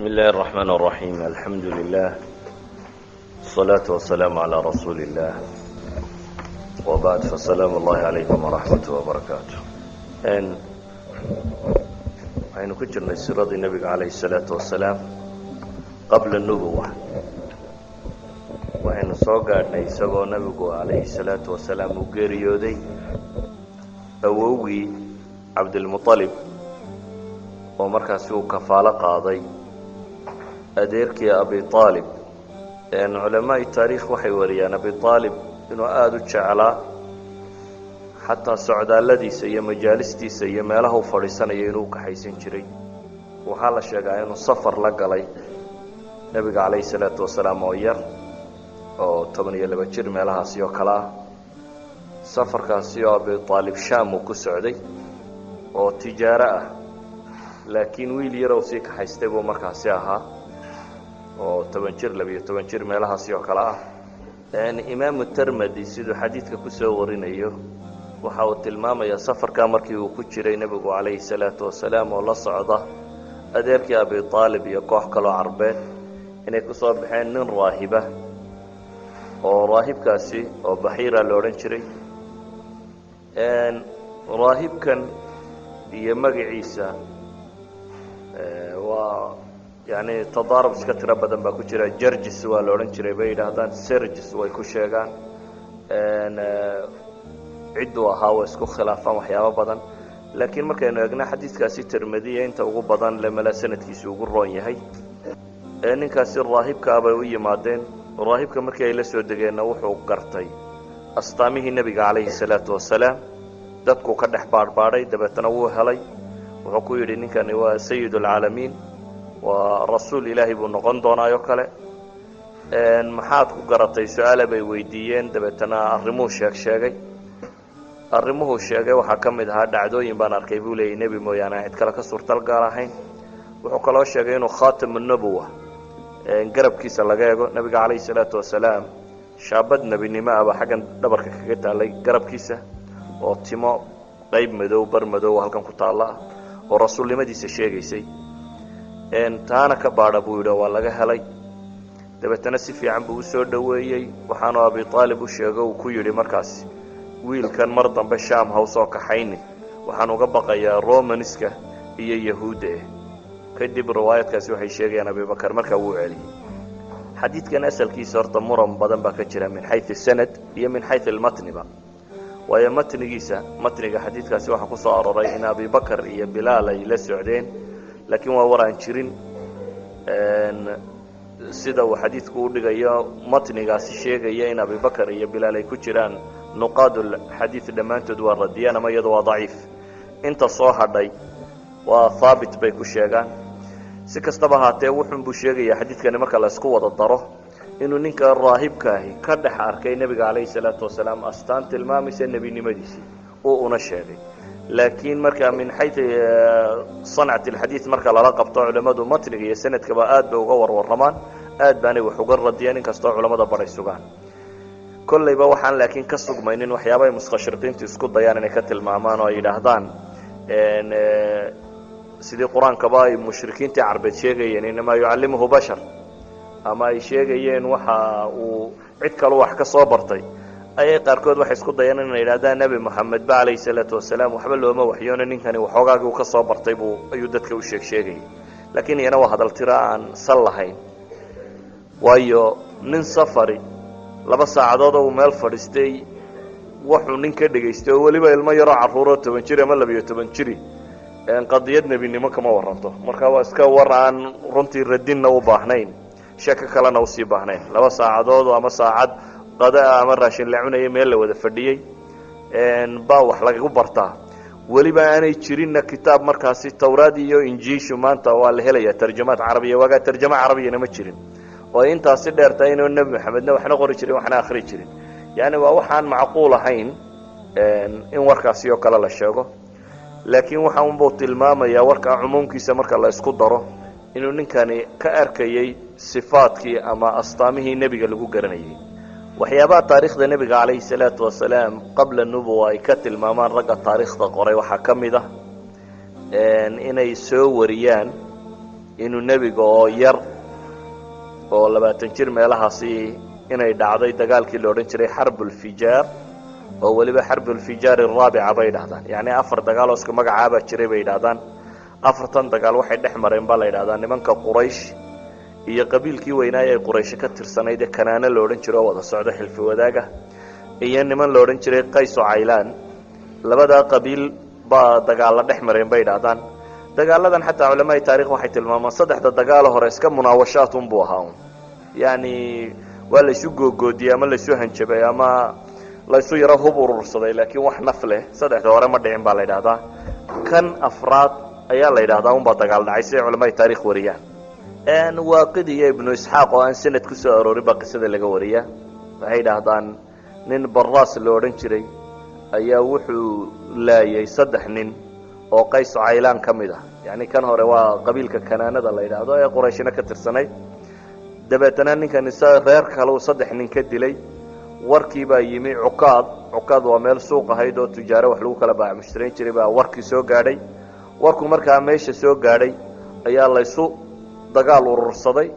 بسم الله الرحمن الرحيم الحمد لله الصلاة والسلام على رسول الله وبعد فالسلام الله عليكم ورحمة وبركاته waxaynu ku jirnay siradii nabiga calayhi الsalaatu wasalaam qabla nubuwa waxaynu soo gaadhnay isagoo nabigu calayhi الsalaatu wasalaam uu geeriyooday awowgii cabdilmuطalib oo markaasi uu kafaalo qaaday adeerkii abi aalib culamaai taariikh waxay wariyaan abi aalib inuu aada u jeclaa xataa socdaalladiisa iyo majaalistiisa iyo meelaha u fadhiisanayo inuu kaxaysan jiray waxaa la sheegaa inuu safar la galay nebiga calayhi salaatu wasalaam oo yar oo 12 jir meelahaasi oo kale ah safarkaasi oo abi aalib shaam uu ku socday oo tijaaro ah laakiin wiil yar oo sii kaxaystay buu markaasi ahaa oo 10 jir 12 jir meelahaasi oo kale ah imaamu tirmidhi sidoo xadiidka ku soo warinayo waxa uu tilmaamayaa safarka markii uu ku jiray nabigu calayhi salaatu wasalaam oo la socda adeerkii abi aalib iyo koox kale oo carbeed inay ku soo baxeen nin raahiba oo raahibkaasi oo baxiira la odhan jiray raahibkan iyo magaciisa waa يعني تضارب iska tiro badan baa ku jira jarjis waa la oran jiray bay yiraahdaan sergis way ku sheegaan cidu ahaa way isku khilaafaan waxyaabo badan laakiin markaynu eegna xadiiskaasi tirmidhi inta ugu badan lamala sanadkiisu ugu roon yahay ninkaasi raahibka bay u yimaadeen raahibka markii ay la soo degeen wuxuu gartay astaamihii nabiga calayhi salaatu wasalaam dadku ka dhex baarbaaray dabeetana wuu helay wuxuu ku yidhi ninkani waa sayidul caalamiin ورسول إلهي بنقن دونايو كله maxaad ku garatay su'aal bay weydiiyeen dabeetana arrimuhu sheegay arrimuhu sheegay waxa kamid ahaa dhacdooyin baan arkay buu leeyahay nabi mooyaane cid kale ka suurtal gaar ahayn wuxuu kaloo sheegay inuu khaatam an-nubuwa garabkiisa laga eego nabiga calayhi salaatu wasalaam shaabad nabinimo ah xagan dhabarka kaga taalay garabkiisa oo timo qayb madow bar madow halkan ku taala oo rasuulnimadiisa sheegaysay taana ka baadha buu yidhi waa laga helay dabeetana si fiican buu u soo dhaweeyey waxaanu abi aalib u sheegay uu ku yidhi markaas wiilkan mar dambe shaam ha u soo kaxayni waxaan uga baqayaa romanska iyo yahuudda kadib riwaayadkaasi waxay sheegayaan abi bakar markaa wuu celiyey xadiidkan asalkiisa horta muran badan baa ka jira min xayth sanad iyo min xayth almatniba waayo matniga xadiidkaasi waxa ku soo aroray in abi bakar iyo bilaal ay la socdeen laakiin waa waraan jirin sida uu xadiidku u dhigayo matnigaasi sheegaya in abi bakar iyo bilaal ay ku jiraan nuqaadul xadiid dhammaantood waa radiyaan ama iyadoo waa daciif inta soo hadhay waa haabit bay ku sheegaan si kastaba haatee wuxuun buu sheegayaa xadiidkani marka la isku wada daro inuu ninka raahibkaahi ka dhex arkay nebiga calayhi salaatu wasalaam astaan tilmaamaysa nebinimadiisii oo una sheegay laakiin marka min xayth sanacati alxadiid marka lala qabto culimadu matniga iyo sanadkaba aad bay uga warwaramaan aad baanay wax uga radiyaan inkastoo culimada baray sugaan kollayba waxaan laakiin ka sugmaynin waxyaabaha mustashriqiintu isku dayaan inay ka tilmaamaan oo ay yidhaahdaan sidii qur-aankaba ay mushrikiintii carbeed sheegayeen inamaa yucallimuhu bashar ama ay sheegayeen waxa uu cid kale wax ka soo bartay ayay qaarkood waxay isku dayaan inay yiraahdaan nabi maxamed ba calayhi salaatu wasalaam waxba looma waxyoona ninkani waxoogaagii uu ka soo bartay buu ayuu dadka u sheegay laakiin iyana waa hadal tira aan sal lahayn waayo nin safari 2 saacadood oo meel fadhistay wuxuu nin ka dhageystay oo waliba ilmo yar oo caruuro 10 jir ama 12 jir qadiyad nabinimo kama waranto marka waa iska waraan runtii radinna u baahnayn shaka kalena u sii baahnayn 2 saacadood ama saacad qada ama raashin la cunay meel la wada fadhiyay baa wax lagu bartaa waliba aanay jirin kitaab markaasi tawraad iyo injiishu maanta waa la helaya tarjumaad carabiga waga tarjuma carabiyana ma jirin oo intaasi dheertay inuu nabi maxamedna waxna qori jiray waxna akhri jiray yaani waa waxaan macquul ahayn in warkaasi oo kala la sheego laakiin waxa uu buu tilmaamayaa warka cumuumkiisa marka la isku daro inuu ninkani ka arkayay sifaadkii ama astaamihii nabiga lagu garanayay waxyaabaha taariikhda nabiga calayhi salaatu wasalaam qabla nubuwa ay ka tilmaamaan ragga taariikhda qoray waxaa ka mid ah inay soo wariyaan inuu nebiga oo yar oo 20 jir meelahaasi inay dhacday dagaalkii la odhan jiray xarbulfijaar oo weliba xarbulfijaar araabica bay dhahdaan yacni 4 dagaal oo isku magacaaba jiray bay dhahdaan 4tan dagaal waxay dhex mareen baa la yidhahdaa nimanka quraysh iyo qabiilkii weynaa ee quraysh ka tirsanayd ee kanaana la odhan jiray oo wada socda xilfi wadaaga iyo niman la odhan jiray qays oo caylaan labada qabiil baa dagaal la dhex mareen bay dhahdaan dagaaladan xataa culimada taariikh waxay tilmaamaan 3 dagaal hore iska munaawashaad un buu ahaa yani waa la isu googoodiyay ama la isu hanjabay ama la isu yaro hub urursaday laakiin wax naf leh 3 hore ma dhicin baa la yidhaahdaa kan afraad ayaa la yidhaahdaa un baa dagaal dhacay si culimada taariikh wariyaan waaqidi iyo ibnu isxaaq oo aan sanad ku soo aroorin baa qisada laga wariyaa waxay yidhaahdaan nin baraas la odhan jiray ayaa wuxuu laayay 3 nin oo qays caylaan ka mid ah yani kan hore waa qabiilka kanaanada la yidhaahdo ee qurayshina ka tirsanay dabeetana ninkan isaga reer kale uu 3 nin ka dilay warkii baa yimi cukaad waa meel suuq ahayd oo tijaaro wax lagu kala baac mushtariin jiray baa warkii soo gaadhay warku markaa meesha soo gaadhay ayaa laysu dagaal urursaday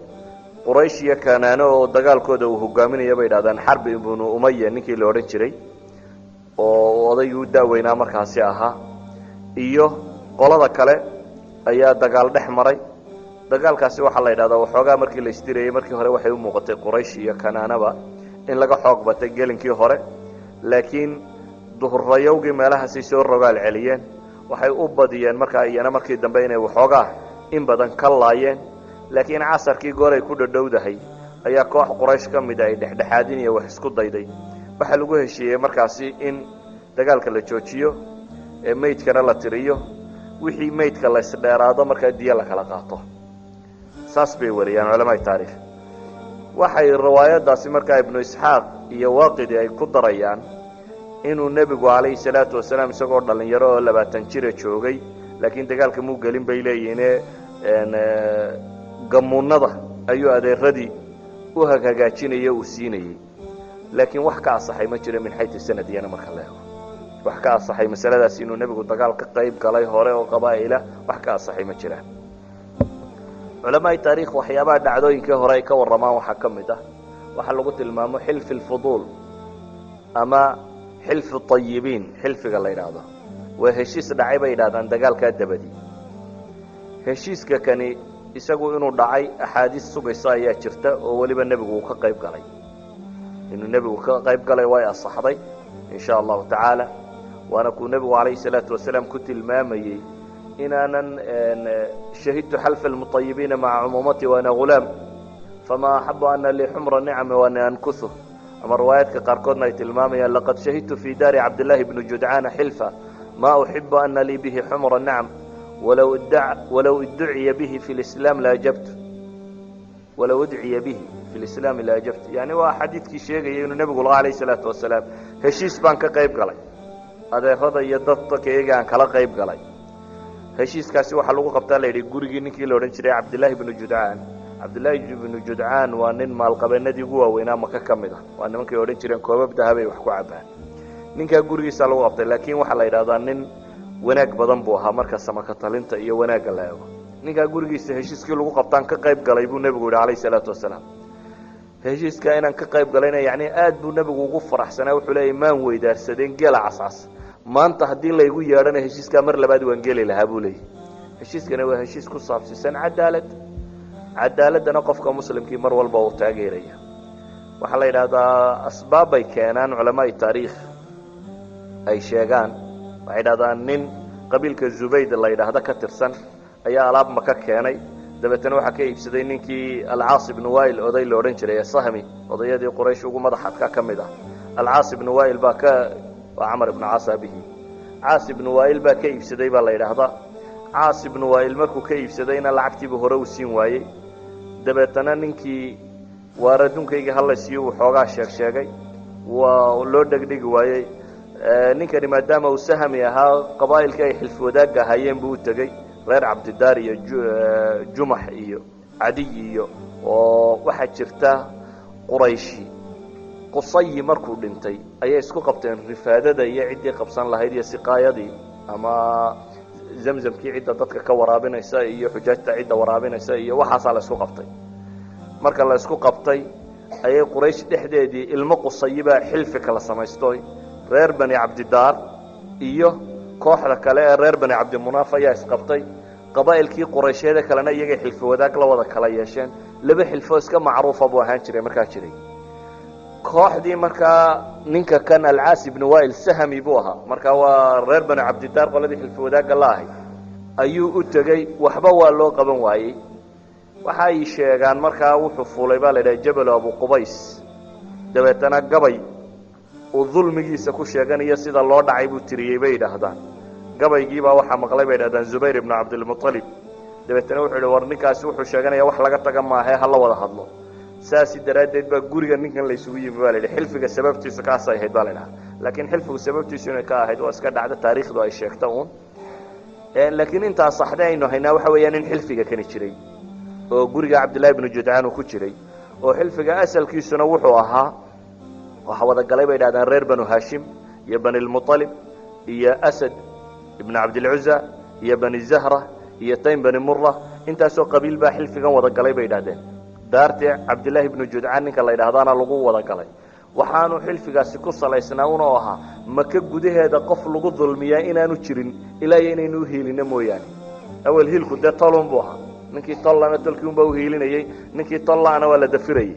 quraysh iyo kanaano oo dagaalkooda uu hogaaminaya bay yidhahdaan xarbi ibnu umaya ninkii la odhan jiray oo odaygii u daaweynaa markaasi ahaa iyo qolada kale ayaa dagaal dhex maray dagaalkaasi waxaa la yidhahdaa waxoogaa markii la isdirayay markii hore waxay u muuqatay quraysh iyo kanaanaba in laga xoog batay gelinkii hore laakiin duhurayowgii meelahaasi soo rogaal celiyeen waxay u badiyeen markaa iyana markii dambe inay waxoogaa in badan ka laayeen laakiin casarkii gooray ku dhadhowdahay ayaa koox quraysh ka mid ay dhexdhexaadin iyo wax isku dayday waxaa lagu heshiiyey markaasi in dagaalka la joojiyo ee meydkana la tiriyo wixii meydka la isdheeraado markaa diya la kala qaato saas bay wariyaan culamada taariikh waxay riwaayadaasi markaa ibnu isxaaq iyo waaqidi ay ku darayaan inuu nebigu calayhi salaatu wasalaam isagoo dhalinyaro oo 20 jira joogay laakiin dagaalka muu gelin bay leeyihiin gamuunada ayuu adeeradii u hagaajinayay uu siinayay laakiin wax ka asaxay ma jiro min xaytu sanadiyana marka la eego wax ka asaxay masaladaas inuu nebigu dagaal ka qayb galay hore oo qabaa'ila wax ka asaxay ma jiraan culamada taariikh waxyaabaha dhacdooyinkii hore ay ka waramaan waxaa ka mid ah waxaa lagu tilmaamo xilfi alfuduul ama xilfi ayibiin xilfiga la yidhaahdo waa heshiis dhacay bay yidhahdaan dagaalkaa dabadii heshiiska kani isagu inuu dhacay axaadiis sugaysa ayaa jirta oo weliba nebigu uu ka qayb galay inuu nebigu ka qayb galay way asaxday in sha allahu tacaala waana kuu nebigu calayhi salaatu wasalaam ku tilmaamayey inaanan shahidtu xalfa almutayibiina maca cumuumati waana ghulaam fama axabu ana lii xumra nicami waana ankuhu ama riwaayaadka qaarkoodna ay tilmaamayaan laqad shahidtu fi daari cabdillaahi bni judcaana xilfa ma uxibu ana lii bihi xumra nicam walow idduciya bihi fi lislaam laajabtu walow udciya bihi fi lislaami laajabtu yani waa xadiidkii sheegaya inuu nebigu lahaa calayhi salaatu wasalaam heshiis baan ka qayb galay adeerada iyo dadka iyaga aan kala qayb galay heshiiskaasi waxaa lagu qabtaa la yidhi gurigii ninkii la odhan jiray cabdillaahi bnu judcaan cabdillaahi bnu judcaan waa nin maalqabeenadii ugu waaweynaa maka ka mid ah waa nimankay odhan jireen koobab dahabay wax ku cabbaan ninkaa gurigiisaa lagu qabtay laakiin waxaa la yidhahdaa nin wanaag badan buu ahaa marka samaka talinta iyo wanaagga la eego ninkaa gurigiisa heshiiskii lagu qabtaan ka qayb galay buu nebigu yidhi calayhi salaatu wasalaam heshiiskaa inaan ka qayb galayna yani aad buu nebigu ugu faraxsanaa wuxuu leeyay maan weydaarsadeen geela cascas maanta haddii laygu yeedhana heshiiskaa mar labaad waan geli lahaa buu leeyahy heshiiskana waa heshiis ku saabsiisan cadaaladdana qofka muslimkii mar walba uu taageeraya waxaa la yidhaahdaa asbaab bay keenaan culamaai taariikh ay sheegaan waxay yidhahdaan nin qabiilka zubayd la yidhaahdo ka tirsan ayaa alaab maka keenay dabeetana waxaa ka iibsaday ninkii alcaas ibnu wail oday la odhan jiray sahmi odayadii quraysh ugu madax adka ka mid ah alcaas ibnu wail baa waa camar ibnu caas aabihii caas ibnu wail baa ka iibsaday baa la yidhaahdaa caas ibnu wail markuu ka iibsadayna lacagtiibu hore uu siin waayey dabeetana ninkii waar adduunkaygii hallaysiiyo uu xoogaa sheegay waa loo dhegdhigi waayey ninkani maadaama uu sahmi ahaa qabaa'ilkii ay xilfi wadaagga ahaayeen buu u tegey reer cabdidaar iyo jumax iyo cadiy iyo oo waxaa jirta qurayshi qusayi markuu dhintay ayay isku qabteen rifaadada iyo ciddii qabsan lahayd iyo siqaayadii ama zamzamkii cidda dadka ka waraabinaysa iyo xujaajta cidda waraabinaysa iyo waxaasaa la isku qabtay. marka la isku qabtay ayay quraysh dhexdeedii ilmo qusayibaa xilfi kala samaystoy reer bani cabdidaar iyo kooxda kale ee reer bani cabdimunaaf ayaa isqabtay. qabaa'ilkii quraysheeda kalena iyagay xilfi wadaag la wada kala yeesheen. laba xilfoo iska macruufa buu ahaan jiray markaa jiray. kooxdii markaa ninka kan alcaas ibnu waa'il sahami buu ahaa, markaa waa reer bani cabdidaar qoladii xilfi wadaagga la ahay, ayuu u tegey. waxba waa loo qaban waayey. waxay sheegaan markaa wuxuu fuulay baa la yidhaha jabalu abu qubays, dabeetana gabay uu dulmigiisa ku sheeganayo sida loo dhacay buu tiriyey bay yidhaahdaan. gabaygiibaa waxaa maqlay bay yidhahdaan zubayr ibnu cabdilmualib. dabeetana wuxuu yidhi war ninkaasi wuxuu sheeganaya wax laga taga maahae hala wada hadlo. saasi daraaddeed baa guriga ninkan la isugu yimi baa la yidhi. xilfiga sababtiisu kaasay ahayd baa la yidhaha, laakiin xilfigu sababtiisu inay ka ahayd waa iska dhacda taariikhdu ay sheegta uun. laakiin intaa saxda aynu haynaa waxa weeyaan in xilfiga kani jiray oo guriga cabdillahi ibnu judcaan uu ku jiray, oo xilfiga asalkiisuna wuxuu ahaa waxa wada galay bay yidhahdaan reer banu haashim iyo bani lmualib iyo asad ibnu cabdilcuza iyo bani zahra iyo taym bani mura. intaasoo qabiil baa xilfigan wada galay bay yidhahdeen. daartii cabdillahi ibnu judcaan ninka la yidhaahdaana lagu wada galay. waxaanu xilfigaasi ku salaysnaa unoo ahaa maka gudaheeda qof lagu dulmiyaa inaanu jirin ilaa iyo inaynu uhiilino mooyaane. awel hiilku dee tolun buu ahaa, ninkii tollana tolkii unbaa uhiilinayey, ninkii tollaana waa la dafirayey.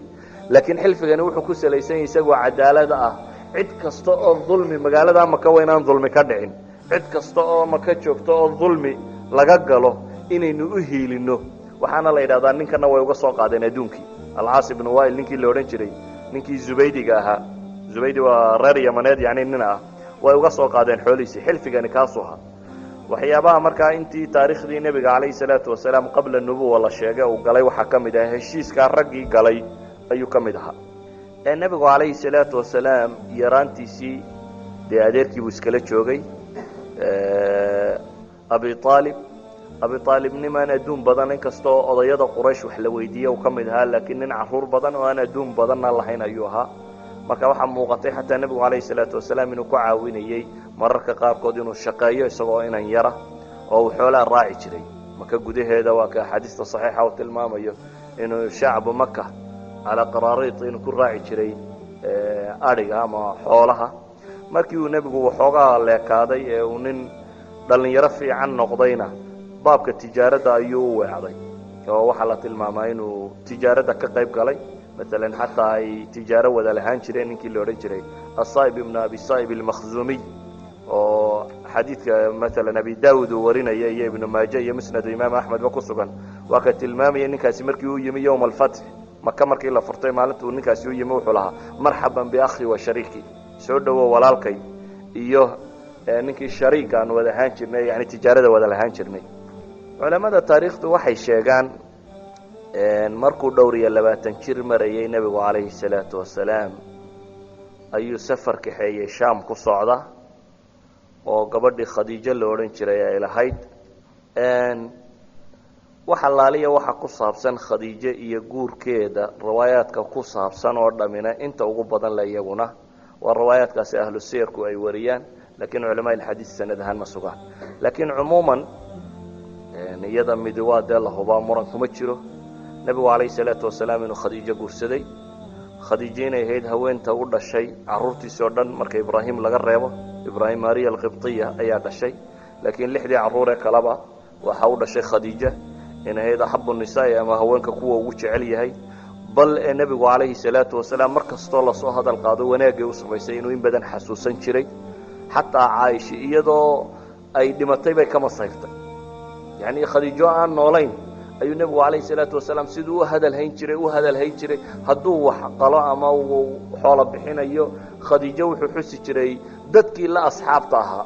laakiin xilfigani wuxuu ku salaysan yahay isagoo cadaalada ah. cid kasta oo dulmi magaalada maka waa inaan dulmi ka dhicin. cid kasta oo maka joogto oo dulmi laga galo inaynu uhiilino. waxaana la yidhahdaa ninkana way uga soo qaadeen adduunkii. alcaas ibnu waa'il ninkii la odhan jiray, ninkii zubaydiga ahaa, zubaydi waa reer yamaneed yani nin ah, way uga soo qaadeen xoolihiisii. xilfigani kaasuu ahaa. waxyaabaha markaa intii taariikhdii nebiga calayhi salaatu wasalaam qabla nubuwa la sheegay uu galay waxaa ka mid ah heshiiskaa raggii galay ayuu ka mid ahaa. nebigu calayhi salaatu wasalaam yaraantiisii dee adeerkii buu iskala joogay abi aalibnimaan adduun badan, inkastoo odayada quraysh wax la weydiiye uu ka mid ahaa, laakiin nin caruur badan oo aan adduun badanna lahayn ayuu ahaa. marka waxaa muuqatay xataa nebigu calayhi salaatu wasalaam inuu ku caawinayey mararka qaarkood inuu shaqeeyo isagoo inan yara oo uu xoolaa raaci jiray. maka gudaheeda waa ka axaadiista saxiixa uu tilmaamayo inuu shacbu maka calaa qaraariid inuu ku raaci jiray adhiga ama xoolaha. markii uu nebigu waxoogaa leekaaday ee uu nin dhallinyaro fiican noqdayna baabka tijaaradda ayuu u weecday, oo waxaa la tilmaamaa inuu tijaaradda ka qayb galay. maalan xataa ay tijaaro wada lahaan jireen ninkii la odhan jiray asaa'ib ibnu abi saa'ib almakhzuumiy, oo xadiidka maalan abi daawud uu warinaya iyo ibnu maaje iyo musnadu imaam axmedba ku sugan. waa ka tilmaamaya ninkaasi markii uu yimi yowma alfatx, maka markii la furtay maalinta uu ninkaasi u yimi wuxuu lahaa marxaban biakhi wa shariiki, soo dhowow walaalkay iyo ninkii shariik aan wada ahaan jirnay, yani tijaarada wada lahaan jirnay. culamada taariikhdu waxay sheegaan markuu dhowr iyo 20 jir marayay nebigu calayhi salaatu wasalaam ayuu safar kaxeeyey shaam ku socda oo gabadhii khadiijo la odhan jiray ay lahayd. wax allaaliya waxa ku saabsan khadiijo iyo guurkeeda riwaayaadka ku saabsan oo dhamina inta ugu badan la iyaguna waa riwaayaadkaasi ahlu siyarku ay wariyaan, laakiin culamaa ilxadiis sanad ahaan ma sugaan. laakiin cumuuman iyada midi waa dee la hubaa, muran kuma jiro. nebigu calayhi salaatu wasalaam inuu khadiijo guursaday. khadiijo inay ahayd haweenta u dhashay carruurtiisii oo dhan marka ibraahim laga reebo. ibraahim mariya alqibtiya ayaa dhashay, laakiin 6dii carruuree kaleba waxa u dhashay khadiija, inay ahayd axabu nisaa'i ama haweenka kuwa ugu jecel yahay. bal ee nebigu calayhi salaatu wasalaam mar kastoo lasoo hadal qaado wanaagay u samaysay inuu in badan xasuusan jiray. xataa caaisha iyadoo ay dhimatay bay ka masayrtay, yacni khadiijo aan noolayn ayuu nebigu calayhi salaatu wasalaam siduu u hadal hayn jiray hadduu wax qalo ama uu xoolo bixinayo. khadiijo wuxuu xusi jiray dadkii la asxaabta ahaa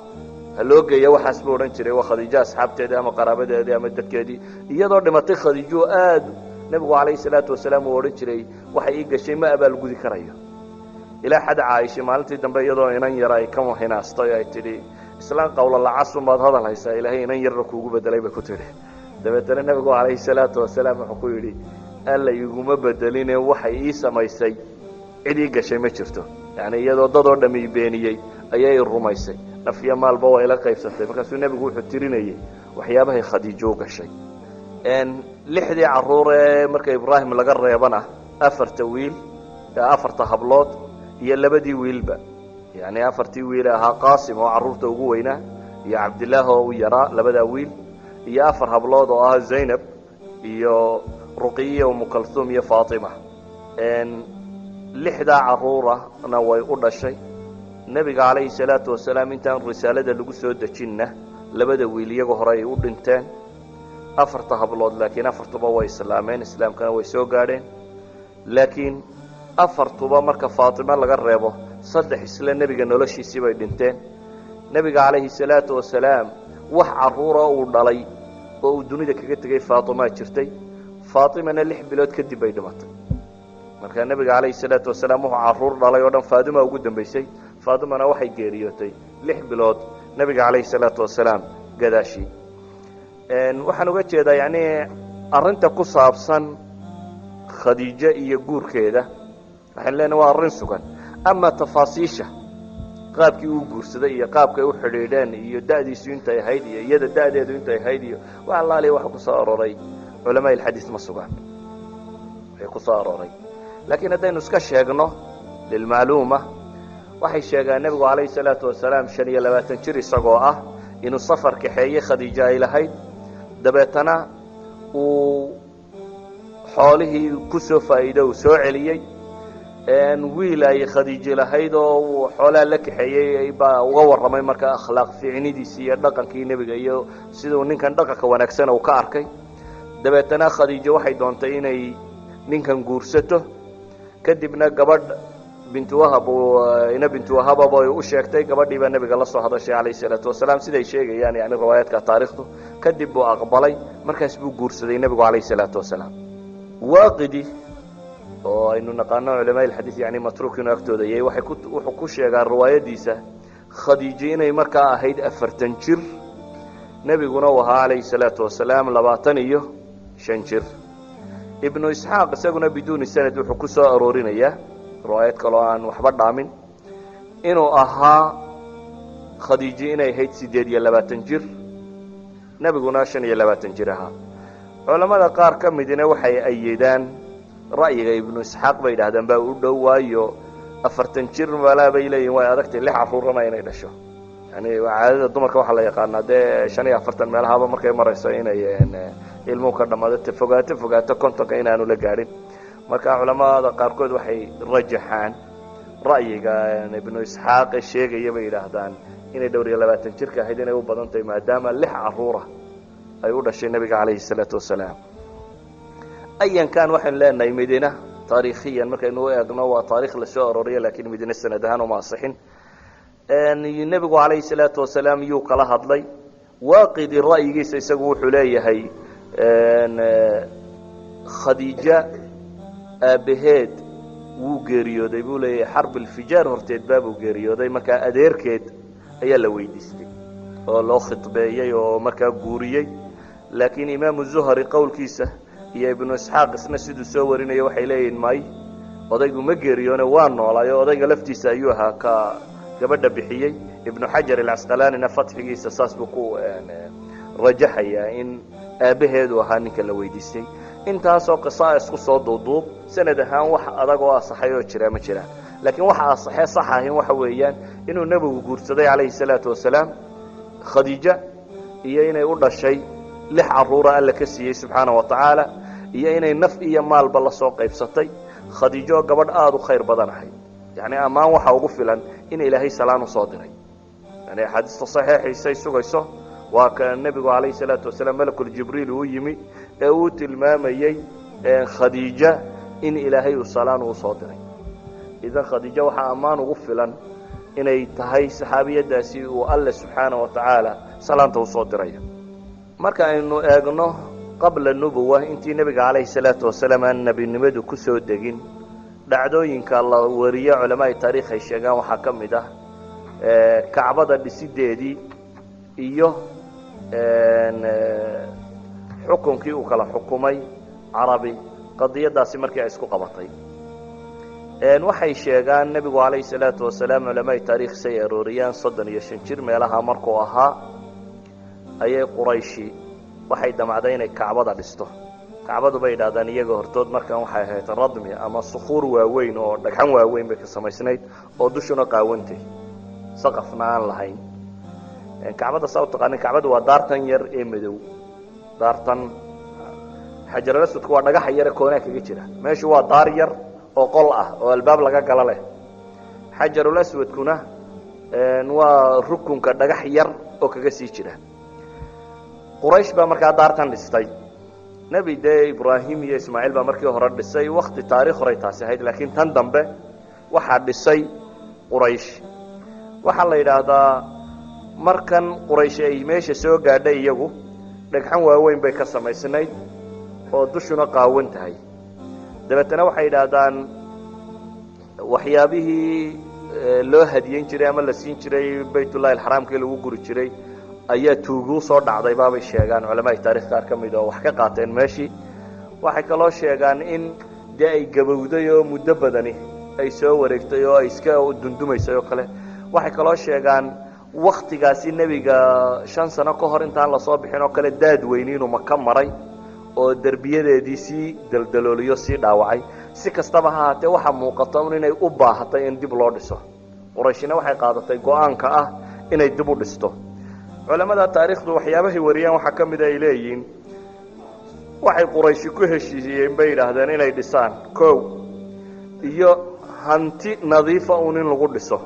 ha loo geeya, waxaas buu odhan jiray waa khadiijo asxaabteedii ama qaraabadeedii ama dadkeedii. iyadoo dhimatay khadiijo aad nebigu calayhi salaatu wasalaam uu odhan jiray waxay ii gashay ma abaalgudi karayo. ilaa xad caaisha maalintii dambe iyadoo inan yara ay ka hinaastay ay tidhi islaan qawlo lacasun baad hadal haysaa, ilaahay inan yarna kuugu bedelay bay ku tidhi. dabeetana nebigu calayhi salaatu wasalaam wuxuu ku yidhi alla iguma bedeline waxay ii samaysay cid ii gashay ma jirto. yacni iyadoo dadoo dhami beeniyey ayay rumaysay, nafyo maalba waa ila qaybsatay. markaasuu nebigu wuxuu tirinayey waxyaabahay khadiijo u gashay lixdii carruur ee marka ibraahim laga reebana afarta wiil afarta hablood iyo labadii wiilba yani afartii wiil ahaa qaasim oo carruurta ugu weynaa iyo cabdillaah oo u yaraa labadaa wiil iyo afar hablood oo ah zaynab iyo ruqiya umu kalhuum iyo faatima lixdaa carruurana way u dhashay nebiga calayhi salaatu wasalaam intaan risaalada lagu soo dejinna labada wiil iyagoo hore ay u dhinteen afarta hablood laakiin afartuba way islaameen islaamkana way soo gaadheen laakiin afartuba marka faatima laga reebo saddex isla nebiga noloshiisii bay dhinteen nebiga calayhi salaatu wasalaam wax carruura uu dhalay oo uu dunida kaga tegay faatimaa jirtay faatimana 6 bilood kadib bay dhimatay marka nebiga calayhi salaatu wasalaam wuxuu carruur dhalay oo dhan faatima ugu dambaysay faatimana waxay geeriyootay 6 bilood nebiga calayhi salaatu wasalaam gadaashii waxaan uga jeedaa yani arrinta ku saabsan khadiijo iyo guurkeeda waxaan leenahay waa arrin sugan ama tafaasiisha qaabkii uu guursaday iyo qaabkay u xidhiidheen iyo da'diisu intay ahayd iyo iyada da'deedu intay ahayd iyo wax allaale waxa ku soo aroray culamaa ilxadiis ma sugan waxay ku soo aroray laakiin haddaynu iska sheegno lilmacluuma waxay sheegaan nebigu calayhi salaatu wasalaam 25 jir isagoo ah inuu safar kaxeeyey khadiijo ay lahayd dabeetana uu xoolihii ku soo faa'iido uu soo celiyey wiil ay khadiijo lahayd oo xoolaha la kaxeeyey baa uga warramay marka akhlaaq fiicnidiisii iyo dhaqankii nebiga iyo siduu ninkan dhaqanka wanaagsan uu ka arkay dabeetana khadiijo waxay doontay inay ninkan guursato kadibna gabadh bintu wahab ina bintu wahab ay u sheegtay gabadhii baa nebiga la soo hadashay calayhi salaatu wasalaam siday sheegayaan yani riwaayaadka taariikhdu kadib buu aqbalay markaas buu guursaday nebigu calayhi salaatu wasalaam waaqidi oo aynu naqaano culamaa ilxadiis yani matruukin agtooda yahay wuxuu ku sheegaa riwaayadiisa khadiijo inay markaa ahayd 40 jir nebiguna uu ahaa calayhi salaatu wasalaam 25 jir ibnu isxaaq isaguna biduuni sanad wuxuu ku soo aroorinayaa riwaayad kaloo aan waxba dhaamin inuu ahaa khadiijo inay ahayd 28 jir nebiguna 25 jir ahaa culamada qaar ka midina waxay ayidaan ra'yiga ibnu isxaaq bay yidhaahdaan baa u dhow waayo 40 jir malaa bay leeyihin way adagtay 6 carruurana inay dhasho yani caadada dumarka waxaa la yaqaanaa dee 45 meelahaba markay marayso inay ilmuhu ka dhammaado fogaato kontonka inaanu la gaadhin marka culamada qaarkood waxay rajaxaan ra'yiga ibnu isxaaq sheegaya bay yidhaahdaan inay dhowr iyo 20 jirka ahayd inay u badan tahay maadaama 6 carruura ay u dhashay nebiga calayhi salaatu wasalaam ayan kan waxaan leenahay madiina taariikhiyan markaynu eegno waa taariikh la soo arooriyo laakiin madiina sanad ahaan uma asixin nebigu calayhi salaatu wasalaam yuu kala hadlay waaqidi ra'yigiisa isagu wuxuu leeyahay khadiija aabaheed wuu geeriyooday buu leeyahay xarb ilfijaar horteed baabuu geeriyooday markaa adeerkeed ayaa la weydiistay oo loo khidbeeyey oo markaa guuriyey laakiin imaamu zuhri qowlkiisa iyo ibnu isxaaq isna siduu soo warinayo waxay leeyihin may odaygu ma geeriyoone waa noolaayo odayga laftiisa ayuu ahaa ka gabadha bixiyey ibnu xajar alcasqalaanina fatxigiisa saas buu ku rajaxayaa in aabaheedu ahaa ninka la weydiistay intaasoo qisaa isku soo duuduub sanad ahaan wax adag oo asaxay oo jira ma jiraan laakiin waxa asaxee sax ahin waxa weeyaan inuu nebigu guursaday calayhi salaatu wasalaam khadiija iyo inay u dhashay 6 carruura alla ka siiyey subxaana wa tacaala iyo inay naf iyo maalba la soo qaybsatay khadiijo gabadh aada u khayr badan ahayd yani ammaan waxa ugu filan in ilaahay salaan u soo diray yani axaadiista saxiixiisay sugayso waa ka nebigu calayhi salaatu wasalaam malakul jibriil uu yimi ee uu tilmaamayey khadiija in ilaahay uu salaan u soo diray idan khadiija waxaa ammaan ugu filan inay tahay saxaabiyadaasi uu alle subxaana wa tacaala salaanta u soo diraya marka aynu eegno qabla nubuwa intii nebiga calayhi salaatu wasalaam aan nebinimadu ku soo degin dhacdooyinka la wariyo culamaa taariikh ay sheegaan waxaa ka mid ah kacbada dhisideedii iyo xukunkii uu kala xukumay carabi qadiyadaasi markii ay isku qabatay waxay sheegaan nebigu calayhi salaatu wasalaam culamaa taariikh say arooriyaan 35 jir meelaha markuu ahaa ayay qurayshi waxay damacday inay kacbada dhisto. kacbadu bay yidhahdaan iyaga hortood markan waxay ahayd radmi ama sukuur waaweyn oo dhagxan waaweyn bay ka samaysnayd oo dushuna qaawantay saqafna aan lahayn. kacbada saa u taqaanin kacbadu waa daartan yar ee madow. daartan xajarul aswadku waa dhagaxa yar ee koonaa kaga jira. meeshu waa daar yar oo qol ah oo albaab laga gala leh. xajarul aswadkuna waa rukunka dhagax yar oo kaga sii jira. quraysh baa markaa daartan dhistay. nebi dee ibraahim iyo ismaaciil baa markii hore dhisay. wakti taariikh horay taasi ahayd, laakiin tan dambe waxaa dhisay quraysh. waxaa la yidhaahdaa markan quraysh ay meesha soo gaadhay iyagu dhagxan waaweyn bay ka samaysnayd oo dushuna qaawan tahay. dabeetana waxay yidhaahdaan waxyaabihii loo hadiyen jiray ama la siin jiray baytullahi alxaraamkii lagu guri jiray ayaa tuuguu soo dhacday baabay sheegaan culamaai taarikh qaar ka mid oo wax ka qaateen meeshii. waxay kaloo sheegaan in dee ay gabowday oo muddo badani ay soo wareegtay oo ay iska dundumaysay oo kale. waxay kaloo sheegaan waktigaasi nebiga 5 sano ka hor intaan lasoo bixin oo kale daad weyni inuu maka maray oo derbiyadeedii sii daldalooliyo sii dhaawacay. si kastaba ha ahaatee waxaa muuqata un inay u baahatay in dib loo dhiso. qurayshina waxay qaadatay go-aanka ah inay dib u dhisto. culamada taariikhdu waxyaabahay wariyaan waxaa ka mid ay leeyihiin waxay qurayshi ku heshiiyeen bay yidhaahdeen inay dhisaan kow iyo hanti nadiifa un in lagu dhiso.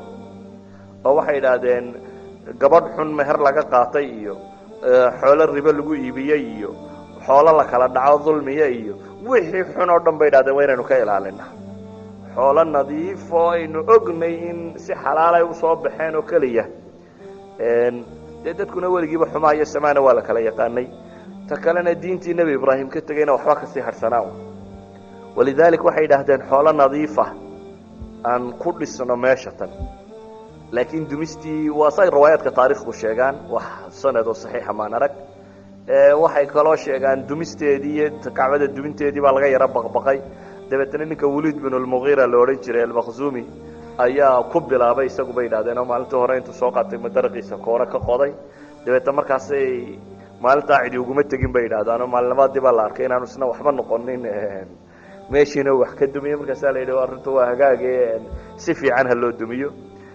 oo waxay yidhaahdeen gabadh xun meher laga qaatay iyo xoolo ribo lagu iibiyey iyo xoolo la kala dhaco dulmiye iyo wixii xun oo dhan bay yidhahdeen waa inaynu ka ilaalinaa. xoolo nadiif oo aynu ognay in si xalaalay usoo baxeen oo keliya. dee dadkuna weligiiba xumaa iyo samaana waa la kala yaqaanay. ta kalena diintii nebi ibraahim ka tegayna waxba kasii harsanaa. walidaalik waxay yidhaahdeen xoolo nadiifa aan ku dhisno meesha tan. laakiin dumistii waa say riwaayaadka taariikhdu sheegaan wax sanad oo saxiixa maan arag. waxay kaloo sheegaan dumisteedii iyo kacbada duminteedii baa laga yara baqbaqay. dabeetana ninka waliid bin almugiira la odhan jiray almakhzuumi ayaa ku bilaabay isagu bay yidhahdeen oo maalintii hore intuu soo qaatay madaraqiisa koona ka qoday. dabeetna markaasay maalintaa cidi uguma tegin bay yidhahdaan oo maalinimaadii baa la arkay inaanu isna waxba noqonin meeshiina wax ka dumiyo. markaasaa la yidhi arrintu waa hagaage si fiican ha loo dumiyo.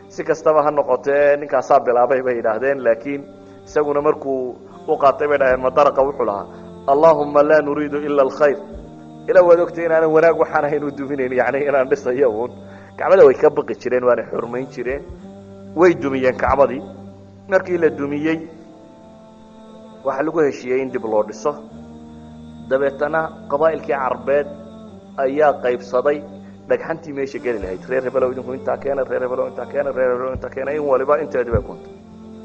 si kastaba ha noqotee ninkaasaa bilaabay bay yidhaahdeen. laakiin isaguna markuu u qaatay bay dhahdeen madaraqa wuxuu lahaa allahuma laa nuriidu ila alkhayr. ilaa waad ogtay inaanan wanaag waxaan ahayn u duminayn, yani inaan dhisayo uun. kacbada way ka baqi jireen waana xurmayn jireen. way dumiyeen kacbadii. markii la dumiyey waxaa lagu heshiiyey in dib loo dhiso. dabeetana qabaa'ilkii carbeed ayaa qaybsaday dhagxantii meesha geli lahayd. reer hebelow idinku intaa keena, reer hebelow intaa keena, reer hebelow intaa keena, in waliba inteedii bay kuntay.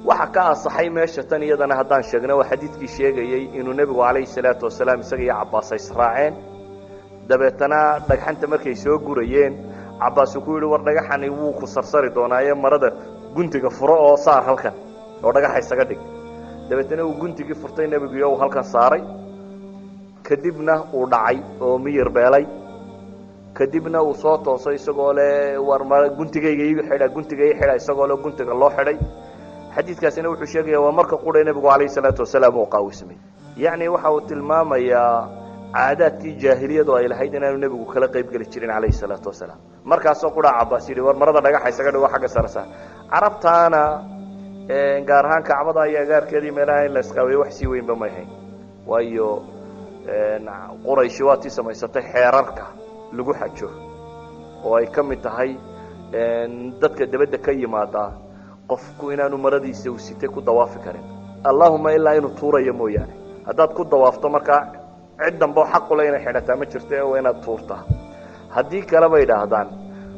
waxa ka asaxay meesha tan iyadana haddaan sheegna waa xadiidkii sheegayey inuu nebigu calayhi salaatu wasalaam isaga iyo cabbaas ay israaceen. dabeetana dhagxanta markay soo gurayeen cabbaas uu ku yidhi war dhagaxani wuu ku sarsari doonaaye marada guntiga furo oo saar halkan oo dhagaxa isaga dhig. dabeetana uu guntigii furtay nebigu iyo uu halkan saaray. kadibna uu dhacay oo miyir beelay. kadibna uu soo toosay isagoo le war guntigayga ii xidha, guntiga ii xidha, isagoo le guntiga loo xidhay. xadiidkaasina wuxuu sheegaya waa marka qura nebigu calayhi salaatu wasalaam uu qaawismay. yacni waxa uu tilmaamayaa caadaadkii jaahiliyadu ay lahayd inaanu nebigu kala qayb geli jirin calayhi salaatu wasalaam. markaasoo qura cabbaas yidhi war marada dhagaxa isaga dhigo xagga sarasa. carabtaana gaar ahaan kacbada iyo agaarkeedii meelaha in la isqaawiyo wax sii weynba may hayn. waayo qurayshi waa tii samaysatay xeerarka lagu xajo oo ay ka mid tahay dadka dabadda ka yimaada qofku inaanu maradiisa uu sitay ku dawaafi karin allahuma ilaa inuu tuurayo mooyaane. haddaad ku dawaafto markaa cid dambe oo xaq u leh inay xidhataa ma jirto ee waa inaad tuurtaa. haddii kale bay idhaahdaan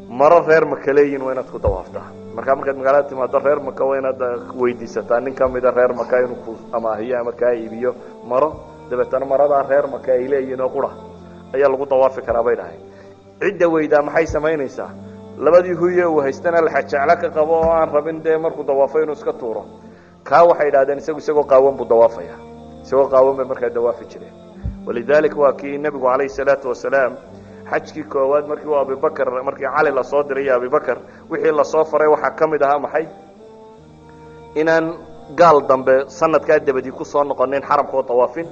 maro reer maka leeyihin waa inaad ku dawaaftaa. markaa markaad magaalada timaado reer maka waa inaad weydiisataa nin ka mida reer maka inuu ku amaahiyo ama kaa iibiyo maro. dabeetana maradaa reer maka ay leeyihin oo qura ayaa lagu dawaafi karaa bay dhahay. cidda weydaa maxay samaynaysaa? labadii huye uu haystana laxajeclo ka qabo oo aan rabin dee markuu dawaafo inuu iska tuuro. kaa waxay idhahdeen isagoo qaawan buu dawaafaya. isagoo qaawan bay markaa dawaafi jireen. walidaalika waa kii nebigu calayhi salaatu wasalaam xajkii koowaad markii uu abibakar markii cali lasoo diray iyo abibakar wixii lasoo faray waxaa ka mid ahaa maxay? inaan gaal dambe sanadkaa dabadii ku soo noqonin xaramkoo tawaafin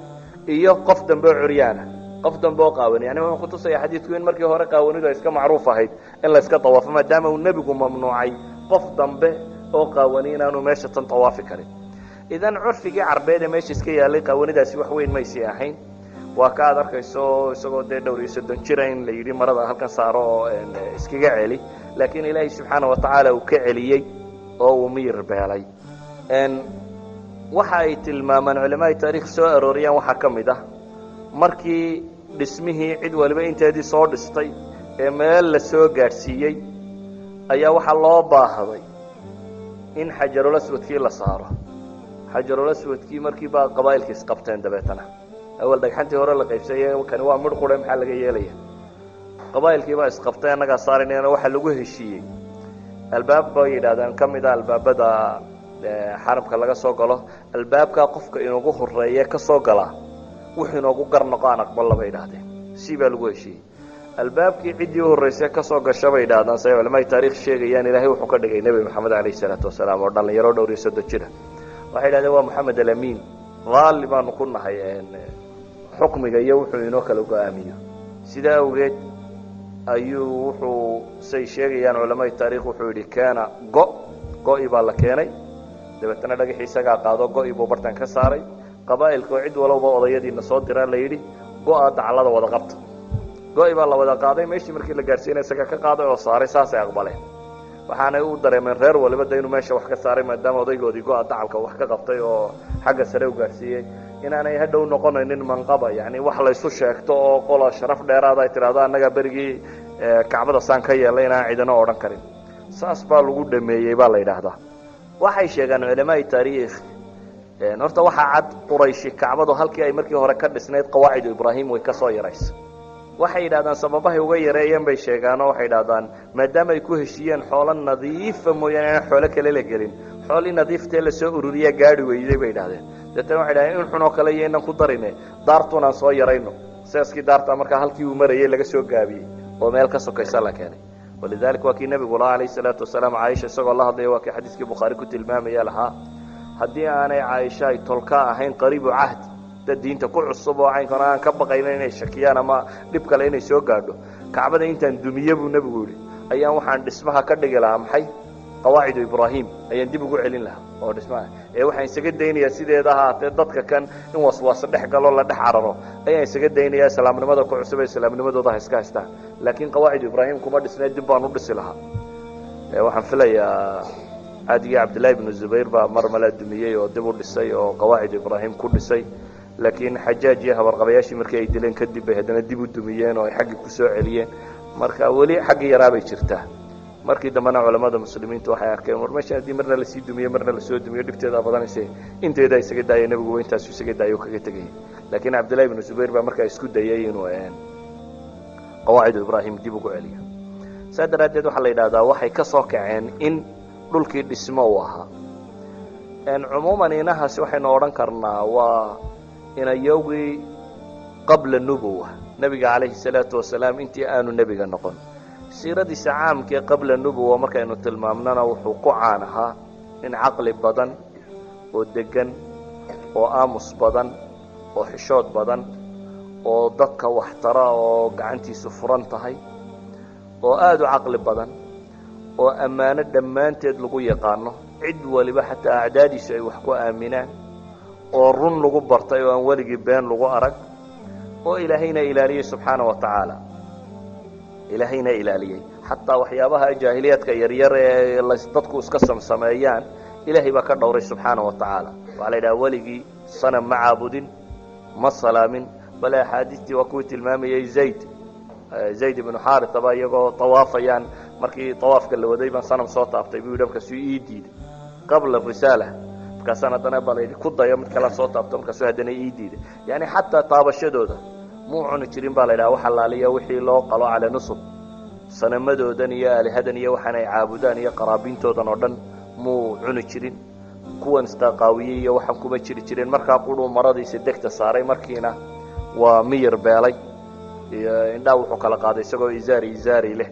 iyo qof dambe oo curyaana qof dambe oo qaawan yani wuxuu ku tusaya xadiidku in markii hore qaawanidu ay iska macruuf ahayd in la iska tawaafo maadaama uu nebigu mamnuucay qof dambe oo qaawani inaanu meesha tan tawaafi karin idan curfigii carbeed ee meesha iska yaalay qaawanidaasi wax weyn maysi ahayn waa ka aad arkayso isagoo dee dhowr iyo 30 jira in la yidhi marada halkan saaro oo iskaga celi laakiin ilaahay subxaana wa tacaala uu ka celiyey oo uu miyir beelay waxa ay tilmaamaan culamada taariikh soo arooriyaan waxaa ka mid ah markii dhismihii cid waliba inteedii soo dhistay ee meel la soo gaadhsiiyey ayaa waxaa loo baahday in xajarul aswadkii la saaro xajarul aswadkii markii baa qabaa'ilkii isqabteen dabeetana awal dhagxantii hore la qaybsayay kani waa midh qure maxaa laga yeelaya qabaa'ilkii baa isqabtay annagaa saarinayna waxaa lagu heshiiyey albaab bay yidhaahdaan ka mid ah albaabada xaramka laga soo galo albaabkaa qofka inoogu horeeye ka soo galaa wuxuu inoogu gar noqo aan aqballa bay yidhaahdeen si baa lagu heshiiyey albaabkii ciddii u horreysay ka soo gasha bay yidhahdaan say culamada taariikh sheegayaan ilaahay wuxuu ka dhigay nebi maxamed calayhi salaatu wasalaam oo dhallinyaro dhowr iyo 30 jira waxay yidhahdeen waa maxamed alamiin raalli baanu ku nahay xukmiga iyo wuxuu inoo kala go-aamiyo sidaa awgeed ayuu wuxuu say sheegayaan culamada taariikh wuxuu yidhi kaana go-i baa la keenay dabeetana dhagaxii isagaa qaado go-i buu bartan ka saaray qabaa'ilka oo cid walowba odayadiina soo diraa la yidhi go-a daclada wada qabta go-i baa la wada qaaday meeshii markii la gaadhsiinay isaga ka qaaday oo saaray saasay aqbaleen waxaanay u dareemeen reer waliba de inuu meesha wax ka saaray maadaama odaygoodii go-a dacalka wax ka qabtay oo xagga sare u gaadhsiiyey inaanay hadhow noqonaynin manqaba yani wax laysu sheegto oo qola sharaf dheeraada ay tidhahdo annagaa berigii kacbada saan ka yeelay inaan cidino odhan karin saas baa lagu dhameeyey baa la yidhaahdaa waxay sheegaan culamada taariikh horta waxaa cad qurayshi kacbadu halkii ay markii hore ka dhisnayd qawaacidu ibraahim way ka soo yaraysa waxay yidhahdaan sababahay uga yareeyeen bay sheegaan oo waxay yidhahdaan maadaama ay ku heshiiyeen xoolo nadiifa mooyaane inaan xoolo kale la gelin xoolii nadiiftee lasoo ururiyaa gaadhi weyday bay yidhahdeen deetana waxay dhahdeen in xunoo kale iyo inaan ku darine daartunaan soo yarayno seeskii daarta markaa halkii uu marayay laga soo gaabiyey oo meel ka sokaysa la keenay walidaalika waa kii nebigu lahaa calayhi salaatu wasalaam caaisha isagoo la hadlaya waa kii xadiiskii bukhaari ku tilmaamaya lahaa haddii aanay caaisha ay tolka ahayn qariibu cahd dad diinta ku cusub oo caynkan aan ka baqayna inay shakiyaan ama dhib kale inay soo gaadho kacbada intaan dumiye buu nebigu yidhi ayaan waxaan dhismaha ka dhigi lahaa maxay qawaacidu ibraahim ayaan dib ugu celin lahaa oo dhismaha waxaan isaga daynayaa sideeda ahaatee dadka kan in waswaas dhex galo la dhex cararo ayaan isaga daynayaa islaamnimada ku cusub ee islaamnimadooda ha iska haystaan laakiin qawaacidu ibraahim kuma dhisnay dib baan u dhisi lahaa waxaan filayaa cadigii cabdillahi ibnu zubayr baa mar mala dumiyey oo dib u dhisay oo qawaacidu ibraahim ku dhisay laakiin xajaaj iyo habarqabayaashii markii ay dileen kadib bay haddana dib u dumiyeen oo ay xaggii ku soo celiyeen marka weli xaggii yaraa bay jirtaa markii dambena culamada muslimiintu waxay arkeen war meesha haddii marna lasii dumiyo marna lasoo dumiyo dhibteeda badanaysa inteeda isaga daaya nebigu intaasu isaga daayo kaga tegayay laakiin cabdillahi ibnu zubayr baa markaa isku dayay inuu qawaacidu ibraahim dib ugu celiyo saa daraaddeed waxaa la yidhahdaa waxay ka soo kaceen in dhulkii dhismo uu ahaa cumuuman inahaasi waxaynu odhan karnaa waa inayowgii qabla nubuwa nebiga calayhi salaatu wasalaam intii aanu nebiga noqon siiradiisa caamkee qabla nubuwa markaynu tilmaamnana wuxuu ku caan ahaa in caqli badan oo degan oo aamus badan oo xishood badan oo dadka waxtara oo gacantiisu furan tahay oo aada u caqli badan oo ammaano dhammaanteed lagu yaqaano cid waliba xataa acdaadiisu ay wax ku aaminaan oo run lagu bartay oo aan weligii been lagu arag oo ilaahayna ilaaliyey subxaana wa tacaala ilaahayna ilaaliyey xataa waxyaabaha jaahiliyaadka yaryar ee dadku iska samsameeyaan ilaahay baa ka dhowray subxaana wa tacaala waxaa la yidhaha weligii sanam ma caabudin ma salaamin bale axaadiistii waa kuwii tilmaamayey zayd ibnu xaarita ba iyagoo tawaafayaan markii tawaafka la waday baan sanam soo taabtay buu yidhi markaasuu ii diiday qabla risaala markaasaan haddana baa layidhi ku dayo mid kala soo taabto markaasuu haddana ii diiday yani xataa taabashadooda muu cuni jirin baa la yidhaha wax allaaliya wixii loo qalo cala nusub sanamadoodan iyo aalihadan iyo waxaan ay caabudaan iyo qaraabiintoodan oo dhan muu cuni jirin kuwan isqaaqaawiyey iyo waxaan kuma jiri jireen markaa qudhuu maradiisa degta saaray markiina waa miyir beelay iyo indhaa wuxuu kala qaaday isagoo izaari leh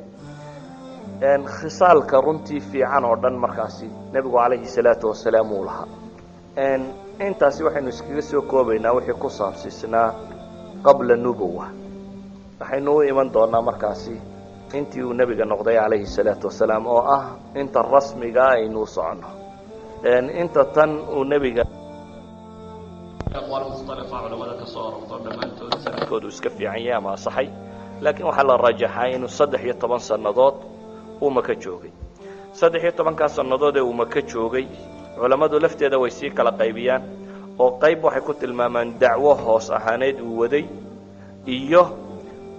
khisaalka runtii fiican oo dhan markaasi nebigu calayhi salaatu wasalaam uu lahaa intaasi waxaynu iskaga soo koobaynaa wixii ku saabsiisnaa qabla nubuwa. waxaynu u iman doonaa markaasi intii uu nebiga noqday calayhi salaatu wasalaam oo ah inta rasmiga aynu u soconno. inta tan uu nebiga aqwaal mustalafa culamada ka soo arorto dhammaantood sanadkoodu iska fiican yahay ama asaxay, laakiin waxaa la rajaxay inuu 13 sannadood uu Maka joogay. 13 sannadood ee uu Maka joogay culamadu lafteeda way sii kala qaybiyaan oo qayb waxay ku tilmaamaan dacwo hoos ahaaneed uu waday iyo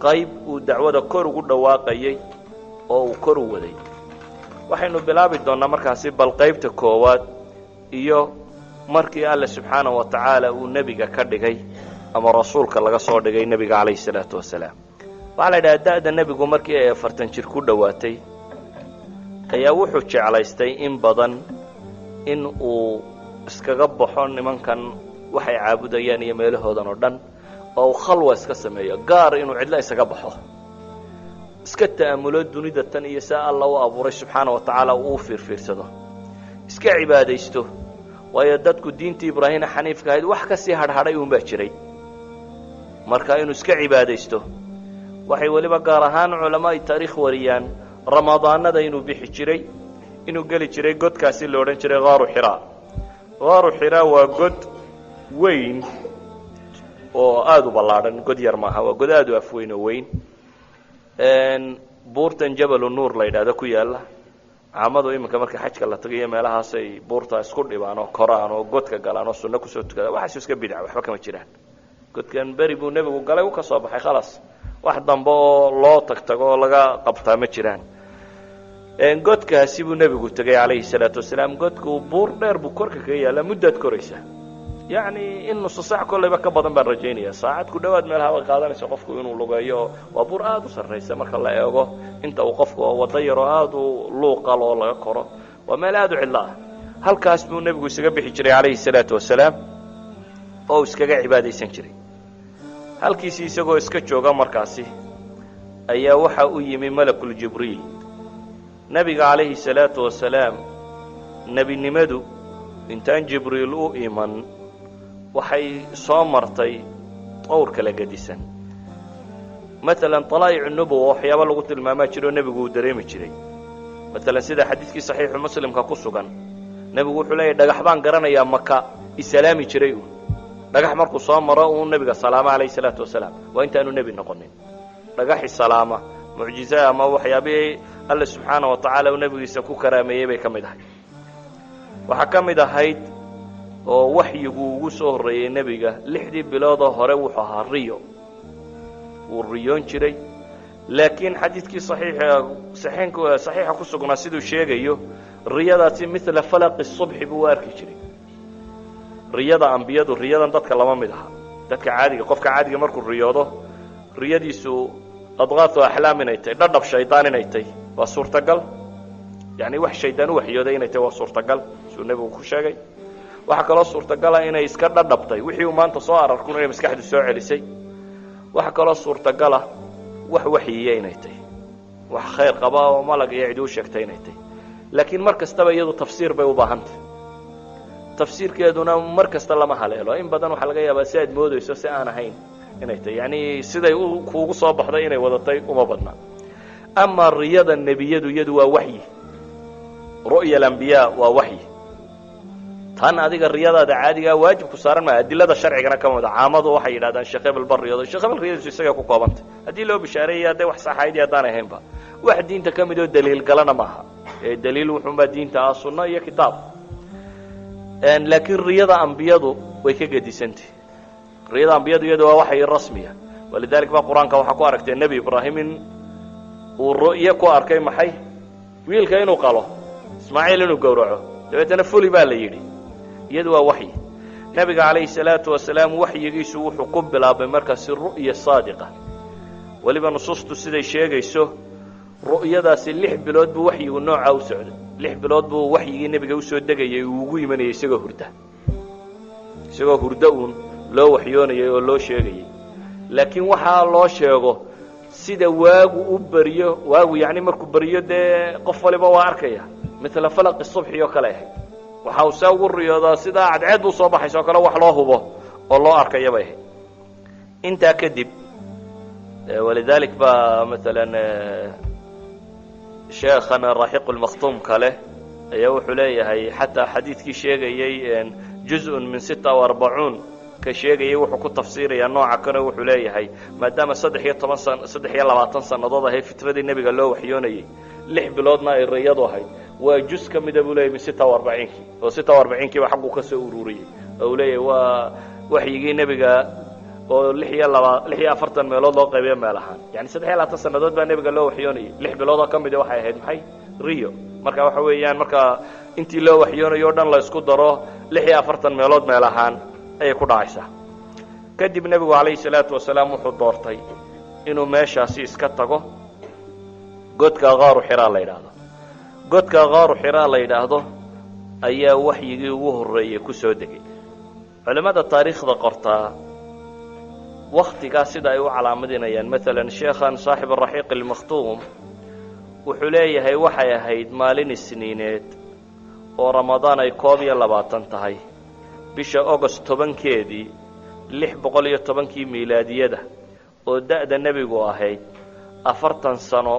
qayb uu dacwada kor ugu dhawaaqayay oo uu kor u waday. waxaynu bilaabi doonaa markaasi bal qaybta koowaad iyo markii Alle subxaanahu wa ta'ala uu nabiga ka dhigay ama rasuulka laga soo dhigay nabiga calayhi salaatu wasalaam. waxa la yidhaahdaa da'da nabigu markii ay 40 jir ku dhawaatay ayaa wuxuu jeclaystay in badan in uu iskaga baxo nimankan waxay caabudayaan iyo meelahoodan oo dhan oo khalwa iska sameeyo, gaar inuu cidla isaga baxo, iska ta'amulo dunida tan iyo saa Allah u abuuray subxaanahu wa ta'ala uu fiirfiirsado, iska cibaadaysto. waayo dadku diintii Ibraahim xaniifka ahayd wax ka sii hadhaday uun baa jiray, marka inuu iska cibaadaysto. waxay waliba gaar ahaan culimada taariikh wariyaan ramadaanada inuu bixi jiray, inuu geli jiray godkaasi la odhan jiray Gaaru Xiraa. Gaaru Xiraa waa god weyn oo aad u ballaaran, god yar maaha, waa god aad u afweyn oo weyn. buurtan Jabalu Nuur la yidhaahdo ku yaala, caamadu iminka marka xajka la tagayo meelahaas ay buurta isku dhibaan oo koraan oo godka galaan oo sunno kusoo tukada, waxaas iska bidca, waxba kama jiraan. godkan beri buu nebigu galay uu ka soo baxay khalaas, wax dambe oo loo tagtago oo laga qabtaa ma jiraan. godkaasi buu nebigu tagay calayhi salaatu wasalaam. godku buur dheer buu korka kaga yaala, muddaad koraysa, yacni in nusu saac kolleyba ka badan baan rajaynaya, saacad ku dhowaad meel haba qaadanaysa qofku inuu lugeeyo. waa buur aad u sarraysa marka la eego inta uu qofku waddo yaroo aad u luuqal oo laga koro, waa meel aad u cidlo ah. halkaas buu nebigu isaga bixi jiray calayhi salaatu wasalaam oo iskaga cibaadaysan jiray. halkiisii isagoo iska jooga markaasi ayaa waxa u yimi malakul jibriil. nebiga calayhi salaatu wasalaam nebinimadu intaan jibriil u iman waxay soo martay dhowr kala gedisan. maalan talaa'icu nubuwa waxyaaba lagu tilmaamaa jiro nebigu uu dareemi jiray. maalan sida xadiidkii saxiixu muslimka ku sugan, nebigu wuxuu leeyahay dhagax baan garanayaa Maka isalaami jiray uun. dhagax markuu soo maro uu nebiga salaama calayhi salaatu wasalaam, waa intaanu nebi noqonin. dhagaxi salaama mucjizo ama waxyaabihii Alle subxaanahu wa ta'ala uu nebigiisa ku karaameeyey bay ka mid ahayd. waxaa ka mid ahayd oo waxyigu ugu soo horreeyey nebiga 6 biloodoo hore wuxuu ahaa riyo, wuu riyoon jiray. laakiin xadiidkii saxiixa ku sugnaa siduu sheegayo, riyadaasi midla falaqi subxi buu u arki jiray. riyada ambiyadu riyadan dadka lama mid aha. dadka caadiga, qofka caadiga markuu riyoodo riyadiisu adqaatu axlaam inay tahay, dhadhab shaydaan inay tahay waa suurtagal, yacni wax shaydaan u waxyooday inay tahay waa suurtagal siduu nebigu ku sheegay. waxaa kaloo suurtagala inay iska dhadhabtay wixii uu maanta soo ararkun inay maskaxdu soo celisay. waxaa kaloo suurtagala wax waxyiya inay tahay, wax khayr qaba oo malag iyo cid u sheegtay inay tahay. laakiin mar kastaba iyadu tafsiir bay u baahan tahay, tafsiirkeeduna mar kasta lama haleelo. in badan waxaa laga yaabaa si aad moodayso si aan ahayn inay tahay, yacni siday kuugu soo baxday inay wadatay uma badna. ama riyada nebiyadu iyadu waa waxyi, ru'ya alambiyaa waa waxyi. tan adiga riyadaada caadigaa waajibku saaran maaha, adilada sharcigana ka mid ah. caamadu waxay yidhahdaan sheekh hebel bar riyooday, sheekh hebel riyadiisu isaga ku koobantay, haddii loo bishaareeyay hadday wax saxayd iyo haddaan ahaynba wax diinta ka mid oo daliil galana maaha. daliil wuxuunbaa diinta ah, sunno iyo kitaab. laakiin riyada ambiyadu way ka gedisantahy. riyada ambiyadu iyadu waa waxay rasmiya. walidalik ba qur-aanka waxaa ku aragtay nebi ibraahim in uu ru'yo ku arkay maxay, wiilka inuu qalo, ismaaciil inuu gowraco, dabeetana fuli baa la yidhi. iyadu waa waxyi. nebiga calayhi salaatu wasalaam waxyigiisu wuxuu ku bilaabay markaasi ru'ya saadiqa. weliba nusuustu siday sheegayso ru'yadaasi 6 bilood buu waxyigu nooca u socday. 6 bilood buu waxyigii nebiga usoo degayay uu ugu imanayay isagoo hurda uun loo waxyoonayay oo loo sheegayay. laakiin waxaa loo sheego sida waagu u bariyo, waagu yacni markuu bariyo dee qof waliba waa arkaya, midla falaqi subxi oo kale ahayd. waxa uu saa ugu riyoodaa sidaa cadceed u soo baxayso kale wax loo hubo oo loo arkayo bay ahayd intaa kadib walidalik baa maalan sheekhana raaxiq lmakhtuum kale ayaa wuxuu leeyahay xataa xadiidkii sheegayey juz-un min 46 ka sheegayay wuxuu ku tafsiirayaa nooca kale wuxuu leeyahay maadaama 23 sannadood ahay fitradii nebiga loo waxyoonayay 6 biloodna ay riyadu ahayd waa juz ka mida buu leeyahay min 46 oo 46 baa xaqu ka soo ururiyay oo leeyahay waa waxyigii nebiga oo 46 meelood loo qaybiyo meel ahaan yani 23 sannadood baa nebiga loo waxyoonayay 6 bilood oo ka mid waxay ahayd maxay riyo marka waxa weeyaan marka intii loo waxyoonayo dhan la isku daro 46 meelood meel ahaan ayay ku dhacaysaa kadib nebigu calayhi salaatu wasalaam wuxuu doortay inuu meeshaasi iska tago godka qaaru xiraa la yidhaahdo godka qaaru xiraa la yidhaahdo ayaa waxyigii ugu horreeyay ku soo degay culimmada taariikhda qortaa waktigaas sida ay u calaamadinayaan maalan sheekhan saaxib araxiiq almakhtuum wuxuu leeyahay waxay ahayd maalin isniineed oo ramadaan ay 21 tahay bisha August 10keedii 610kii miilaadiyada oo da'da nebigu ahayd 40 sano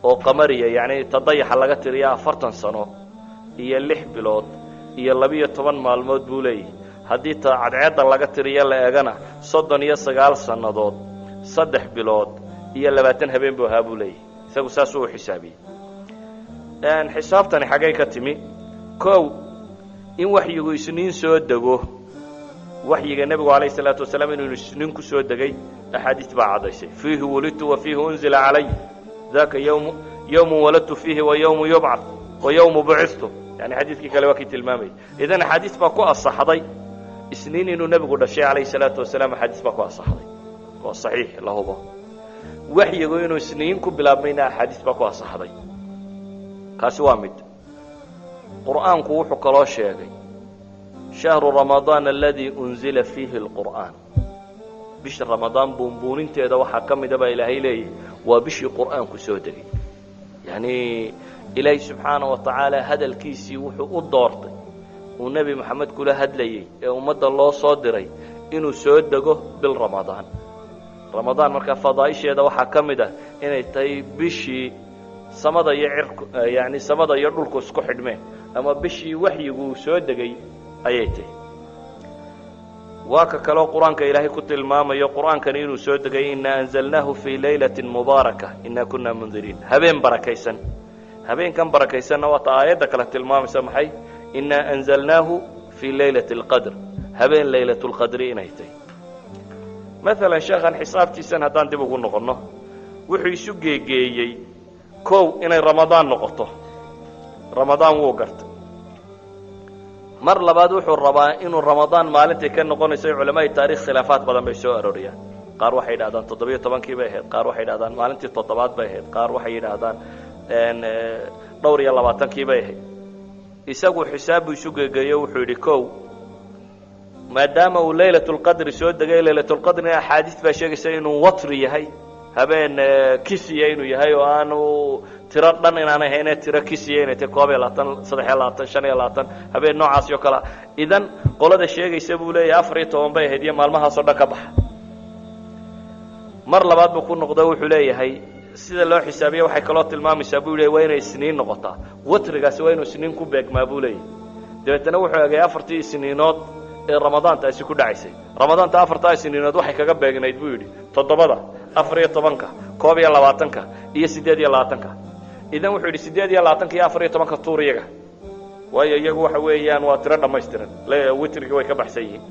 oo qamariya yani tadayaxa laga tiriya 40 sano iyo 6 bilood iyo 12 maalmood buu leeyahay haddii cadceedda laga tiriya la eegana 39 sannadood 3 bilood iyo 20 habeen buu ahaa buu leeyahay isagu saas uu xisaabiyay xisaabtani xagay ka timi kow in waxyigu isniin soo dego waxyiga nebigu calayhi salaatu wasalaam inuu isniin ku soo degay axaadiis baa cadaysay fiihi wulidtu wa fiihi unzila calay daka yawmu waladtu fiihi wa yawmu yubcath wa yawmu bucithtu yani xadiidkii kale waa kii tilmaamay idan axaadiis baa ku asaxday isniin inuu nebigu dhashay calayhi salaatu wasalaam axaadiis baa ku asaxday waa saxiix la hubo waxyigu inuu isniin ku bilaabmayna axaadiis baa ku asaxday kaasi waa mid qur'aanku wuxuu kaloo sheegay shahru ramadaan alladii unzila fiihi alqur'aan bisha ramadaan buunbuuninteeda waxaa ka mida baa ilaahay leeyahy waa bishii qur'aanku soo degay yani ilaahay subxaana wa tacaala hadalkiisii wuxuu u doortay uu nebi moxamed kula hadlayey ee ummadda loo soo diray inuu soo dego bil ramadaan ramadaan markaa fadaa'isheeda waxaa ka mid ah inay tahay bishii samada iyo cirku yani samada iyo dhulku isku xidhmeen ama bishii waxyigu soo degay ayay tahay waa ka kaloo qur-aanka ilaahay ku tilmaamayo qur-aankani inuu soo degay inaa anzalnaahu fii laylatin mubaaraka inaa kunaa mundiriin habeen barakaysan habeenkan barakaysanna waata aayadda kale tilmaamaysa maxay inaa anzalnaahu fii laylati alqadr habeen laylatu lqadri inay tahay maalan sheekhan xisaabtiisan haddaan dib ugu noqonno wuxuu isu geegeeyey kow inay ramadaan noqoto ramadaan wuu gartay mar labaad wuxuu rabaa inuu ramadaan maalintay ka noqonayso culamada taariikh khilaafaad badan bay soo arooriyaan qaar waxay yidhahdaan 17kii bay ahayd qaar waxay yidhahdaan maalintii 7aad bay ahayd qaar waxay yidhaahdaan dhowr iyo 20kii bay ahayd isagu xisaab buu isu geegeeyo wuxuu yidhi kow maadaama uu laylatulqadri soo degay laylatulqadrina axaadiis baa sheegaysa inuu watri yahay habeen kisiya inuu yahay oo aanu tiro dhan inaanay haynee tiro kisiya inay tahay 22 23 habeen noocaas oo kale idan qolada sheegaysa buu leeyahay 14 bay ahayd iyo maalmahaas oo dhan ka baxa mar labaad buu ku noqday wuxuu leeyahay sida loo xisaabiyo waxay kaloo tilmaamaysaa buu leeyahay waa inay isniin noqotaa watrigaasi waa inuu isniin ku beegmaa buu leeyahay dabeetana wuxuu eegay 4 isniinood ee ramadaantaasi ku dhacaysay ramadaanta 4 isniinood waxay kaga beegnayd buu yidhi 7 14ka 21ka iyo 18ka idan wuxuu yidhi 18 iyo 14ka tuur iyaga waayo iyagu waxa weeyaan waa tiro dhammaystiran witriga way ka baxsan yihiin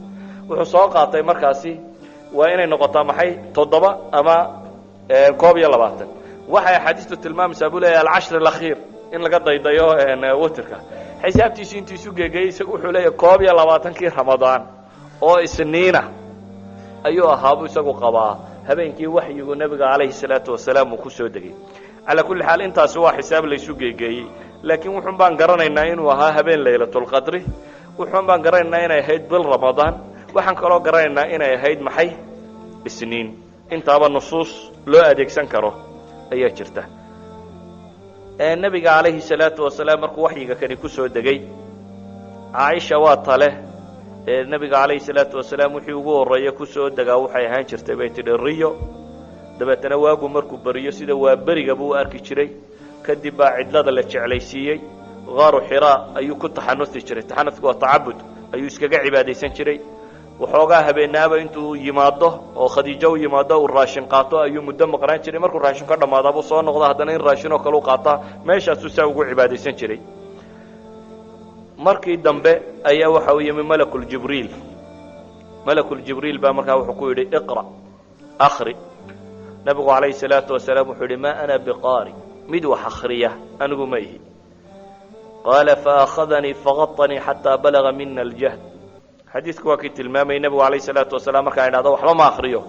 wuxuu soo qaatay markaasi waa inay noqotaa maxay 7 ama 21 waxay xadiistu tilmaamaysaa buu leeyahay al-10 al-akhir in laga daydayo witrka xisaabtiisii intii isu geegay isagu wuxuu leeyahay 21kii ramadaan oo isniina ayuu ahaa buu isagu qabaa habeenkii waxyigu nabiga calayhi salaatu wasalaam uu ku soo degay ala kulli xaal intaasi waa xisaab la isu geegeeyay laakiin wuxuun baan garanaynaa inuu ahaa habeen laylatul qadri wuxuun baan garanaynaa inay ahayd bil ramadaan waxaan kaloo garanaynaa inay ahayd maxay isniin intaaba nusuus loo adeegsan karo ayaa jirta nabiga calayhi salaatu wasalaam markuu waxyiga kani ku soo degay caaisha waa tale ee nabiga calayhi salaatu wasalaam wixii ugu horreeya ku soo degaa waxay ahaan jirtay bay tidhi riyo dabeetana waagu markuu beriyo sida waa beriga buu u arki jiray kadib baa cidlada la jeclaysiiyey gaaru xiraa ayuu ku taxanusi jiray taxanusku waa tacabud ayuu iskaga cibaadaysan jiray waxoogaa habeenaaba intuu yimaado oo khadiijo u yimaado uu raashin qaato ayuu muddo maqnaan jiray markuu raashin ka dhammaada buu soo noqda haddana in raashinoo kale u qaataa meeshaasuu saa ugu cibaadaysan jiray markii dambe ayaa waxa uu yimi malakuljibriil malakuljibriil baa markaa wuxuu ku yidhi iqra akhri nabigu calayhi salaatu wasalaam wuxuu yidhi maa ana biqaari mid wax akhriya anigu ma ihi qaala faakhadanii faqatanii xataa balaga mina aljahd xadiidku waa kii tilmaamayay nebigu calayhi salaatu wasalaam markaan idhahdo waxba ma akhriyo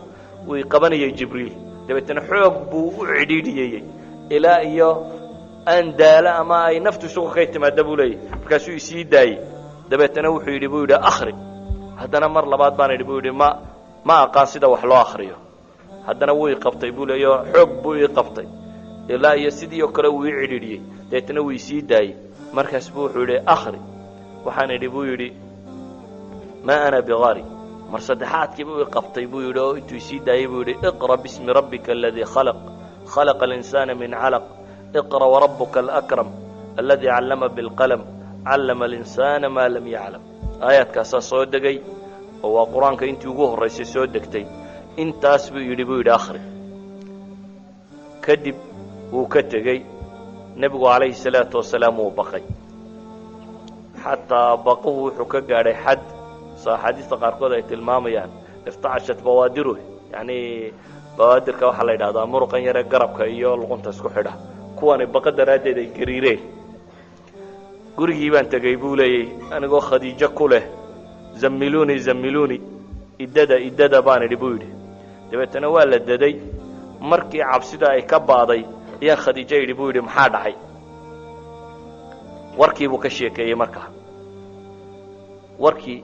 wuu qabanayay jibriil dabeetana xoog buu u cidhiidhiyeyey ilaa iyo aan daalo ama ay naftu isugu kay timaada buu leeyahy markaasuu isii daayey dabeetana wuxuu yidhi buu yidhi akhri haddana mar labaad baan idhi buu yidhi ma aqaan sida wax loo akhriyo haddana wuu ii qabtay buu leeyo xoog buu ii qabtay ilaa iyo sidii oo kale wuu ii cidhiidhiyey dabeetana wuu isii daayey markaas buu wuxuu yidhi akhri waxaan idhi buu yidhi maa ana biqaari mar saddexaadkii buu ii qabtay buu yidhi oo intuu isii daayey buu yidhi iqra bismi rabbika aladii khalaq khalaqa alinsaana min calaq iqra warabuka alakram aladii callama bilqalam callama alinsaana maa lam yaclam aayaadkaasaa soo degay oo waa qur-aanka intii ugu horraysay soo degtay intaas buu yidhi akhri kadib wuu ka tegey nebigu calayhi salaatu wasalaam wuu baqay xataa baquhu wuxuu ka gaadhay xad axaadiista qaarkood ay tilmaamayaan iftacashat bawaadiruh yani bawaadirka waxaa la yidhahdaa muruqan yare garabka iyo luqunta isku xidha kuwani baqa daraaddeed ay gariireen gurigii baan tegey buu leeyey anigoo khadiijo ku leh zamiluni iddada baan idhi buu yidhi dabeetana waa la daday markii cabsida ay ka baaday ayaan khadiijo yidhi buu yidhi maxaa dhacay warkii buu ka sheekeeyey markaa warkii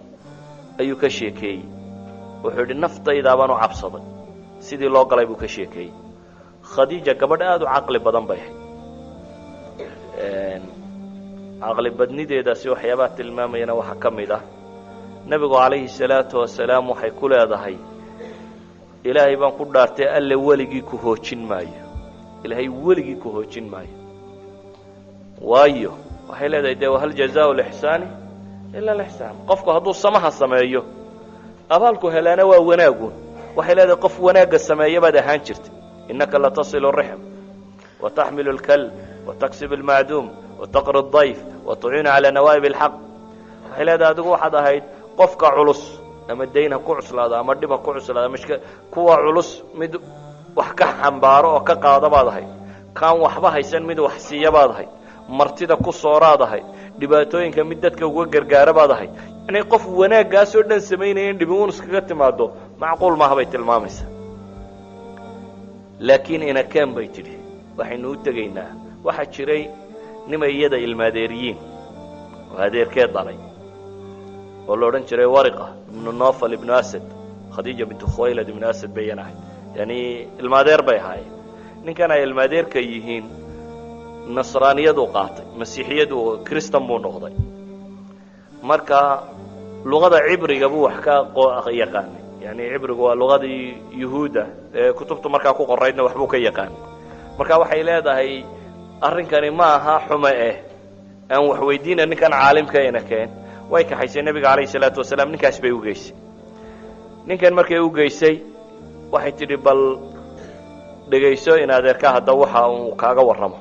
ayuu ka sheekeeyey wuxuu yidhi naftaydaa baan u cabsaday sidii loo galay buu ka sheekeeyey khadiija gabadh aada u caqli badan bay ahayd caqli badnideedaasi waxyaabaha tilmaamayana waxaa ka mid ah nebigu calayhi salaatu wasalaam waxay ku leedahay ilaahay baan ku dhaartay alle weligii ku hoojin maayo ilaahay weligii ku hoojin maayo waayo waxay leedahay dee wahal jazaau lixsaani ila lixsaan qofku hadduu samaha sameeyo abaalku helaana waa wanaagun waxay leedahay qof wanaagga sameeya baad ahaan jirtay innaka latasilu rixm wataxmilu اlkalb wataksib اlmacduum wataqri اdayf watuciinu calaa nawaa'ib اlxaq waxay leedahay adigu waxaad ahayd qofka culus ama dayn ha ku cuslaado ama dhib ha ku cuslaado kuwa culus mid wax ka xambaaro oo ka qaada baad ahayd kaan waxba haysan mid wax siiya baad ahayd martida ku sooraad ahayd dhibaatooyinka mid dadka uga gargaara baad ahayd yani qof wanaaggaasoo dhan samaynaya in dhibi un iskaga timaado macquul maaha bay tilmaamaysaa laakiin inakeen bay tidhi waxaynu u tegaynaa waxaa jiray nimay iyada ilmaadeeriyiin oo adeerkee dhalay oo la odhan jiray wariqa ibnu nofal ibnu asad khadiija bintu khuwaylad ibnu asad bayan ahayd yani ilmaadeer bay ahaayeen ninkan ay ilmaadeerka yihiin nasraaniyaduu qaatay masiixiyadu kristan buu noqday marka luqada cibriga buu wax ka yaqaanay yani cibrigu waa luqadii yuhuudda ee kutubtu markaa ku qoraydna waxbuu ka yaqaanay marka waxay leedahay arrinkani ma aha xume aan wax weydiina ninkan caalimkaena keen way kaxaysay nebiga calayhi salaatu wasalaam ninkaas bay u geysay ninkan markay u geysay waxay tidhi bal dhegayso in adeerka hadda waxa uu kaaga warramo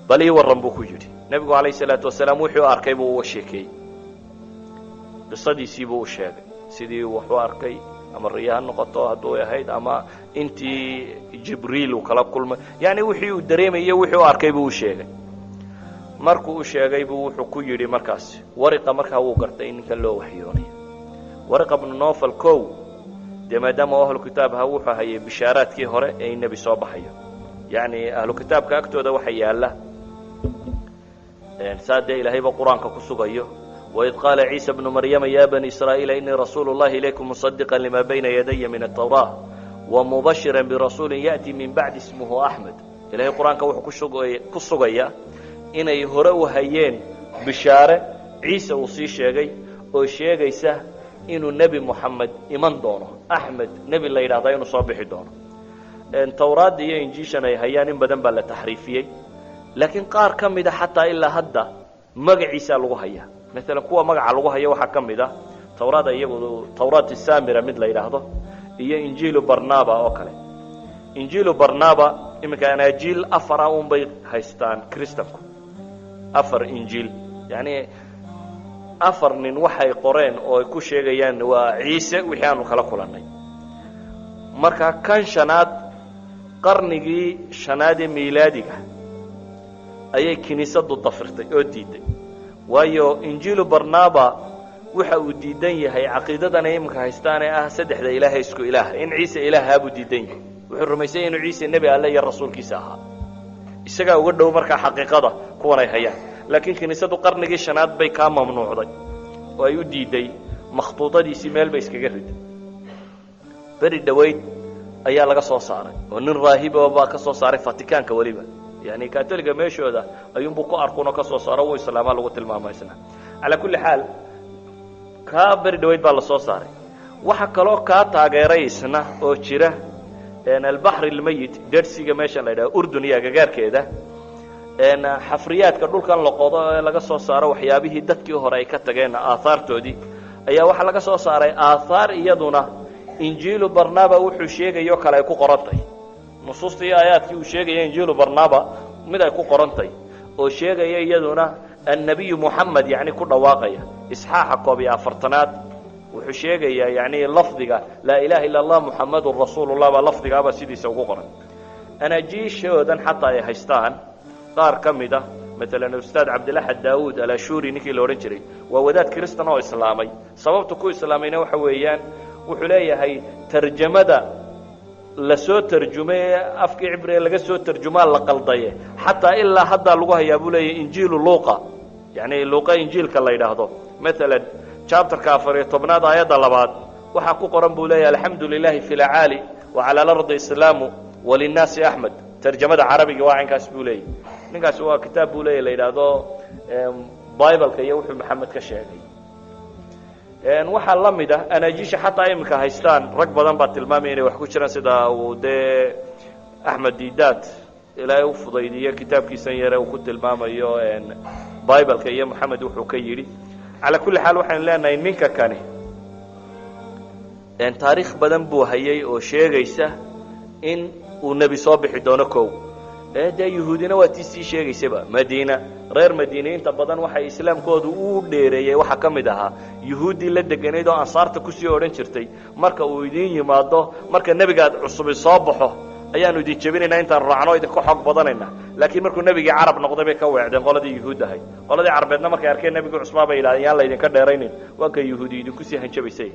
bal ii warran buu ku yidhi nebigu calayhi salaatu wasalaam wuxuu arkay buu uga sheekeeyey qisadiisii buu u sheegay sidii wuxuu arkay ama riya ha noqoto hadduu ahayd ama intii jibriil uu kala kulmay yani wixii uu dareemayey wixii u arkay buu u sheegay markuu u sheegay buu wuxuu ku yidhi markaasi wariqa markaa wuu gartay in ninkan loo waxyoonayo wariqa bnu nofal kow dee maadaama ahlu kitaab aha wuxuu hayay bishaaraadkii hore ee in nebi soo baxayo yani ahlu kitaabka agtooda waxa yaalla saa dee ilaahayba qur-aanka ku sugayo waid qaala ciisa bnu maryama ya bani israa'iila inii rasuulu llahi ilaykum musadiqan lima bayna yadaya min atawraa wamubashira birasuulin ya'ti min bacdi ismuhu axmed ilahay qur-aanka wuxuu ku sugaya inay hore u hayeen bishaare ciise uu sii sheegay oo sheegaysa inuu nebi moxamed iman doono, axmed nebi la yidhahdaa inuu soo bixi doono. tawraadda iyo injiishan ay hayaan in badan baa la taxriifiyey, laakiin qaar ka mida xataa ilaa hadda magaciisaa lagu hayaa. maalan kuwa magaca lagu haya waxaa ka mid ah tawraada iyagu tawraat samira mid la yidhaahdo iyo injiilu barnaba oo kale. injiilu barnaba iminka anaajiil afara un bay haystaan kristanku, afar injiil, yani afar nin waxay qoreen oo ay ku sheegayaan waa ciise wixii aanu kala kulannay. marka kan shanaad qarnigii shanaad ee miilaadiga ayay kiniisaddu dafirtay oo diiday, waayo injiilu barnaba waxa uu diidan yahay caqiidadan ay iminka haystaan ee ah saddexda ilaahay isku ilaah, in ciise ilaahaa buu diidan yahay. wuxuu rumaysan yahay inuu ciise nebi alle iyo rasuulkiisa ahaa, isagaa uga dhow markaa xaqiiqada kuwan ay hayaan. laakiin kiniisaddu qarnigii shanaad bay kaa mamnuucday oo ay u diiday, makhtuudadiisii meel bay iskaga riday. beri dhoweyd ayaa laga soo saaray oo nin raahibo baa ka soo saaray Fatikaanka waliba, yani katoliga meeshooda ayuunbuu ku arkuno ka soo saaro, wuu islaamaa lagu tilmaamo isna. calaa kulli xaal kaa beri dhoweyd baa la soo saaray. waxa kaloo kaa taageeray isna oo jira albaxri almayit, dersiga meesha la yidhaha urdun iyo agagaarkeeda, xafriyaadka dhulkan la qodo ee laga soo saaro waxyaabihii dadkii hore ay ka tageen aahaartoodii, ayaa waxaa laga soo saaray aahaar iyaduna injiilu barnaba wuxuu sheegayo kale ay ku qorantay. nusuusta iyo aayaadkii uu sheegaya injiilu barnaba mid ay ku qorantay oo sheegaya iyaduna annabiyu moxamed yani ku dhawaaqaya. isxaaxa 41aad wuxuu sheegayaa yani lafdiga laa ilaha illa allah muxamadun rasuulullah baa lafdigaaba sidiisa ugu qoran. anaajiishoodan xataa ay haystaan qaar ka mid ah, maalan ustaad cabdilaxad daawuud alashuri ninkii la odhan jiray, waa wadaad kristan oo islaamay. sababta ku islaamayna waxa weeyaan wuxuu leeyahay tarjamada la soo tarjumay afkii cibriga laga soo tarjumaa la qaldaye xataa ilaa hadda lagu hayaa buu leeyahay injiilu luuqa, yani luuqa injiilka la yidhaahdo. maalan chapterka 14aad aayadda 2 waxaa ku qoran buu leeyahay alxamdu lilahi fi lcaali wacala alardi islaamu walinnaasi axmed. tarjamada carabiga waa caynkaas buu leeyahay. ninkaasi waa kitaab buu leeyahy la yidhaahdo bibleka iyo wuxuu maxamed ka sheegay. waxaa la mid ah anaajiisha xataa iminka haystaan rag badan baa tilmaamaya inay wax ku jiraan, sida uu dee axmed didaad ilaahay u fudaydiyo kitaabkiisan yare uu ku tilmaamayo bibleka iyo maxamed wuxuu ka yidhi. calaa kulli xaal waxaynu leenahay ninka kani taariikh badan buu hayay oo sheegaysa in uu nebi soo bixi doono kow. dee yuhuudina waa tii sii sheegaysaba. madiina, reer madiine inta badan waxay islaamkoodu u dheereeyey waxaa ka mid ahaa yuhuuddii la deganayd oo ansaarta kusii odhan jirtay marka uu idin yimaado, marka nebigaad cusubi soo baxo ayaanu idin jebinaynaa intaan raacno idinka xoog badanayna. laakiin markuu nebigii carab noqday bay ka weecdeen qoladii yuhuud ahay. qoladii carbeedna markay arkeen nebigii cusbaa bay yidhahdeen yaan laydinka dheeraynin, waa ka yuhuudi idinku sii hanjabaysay.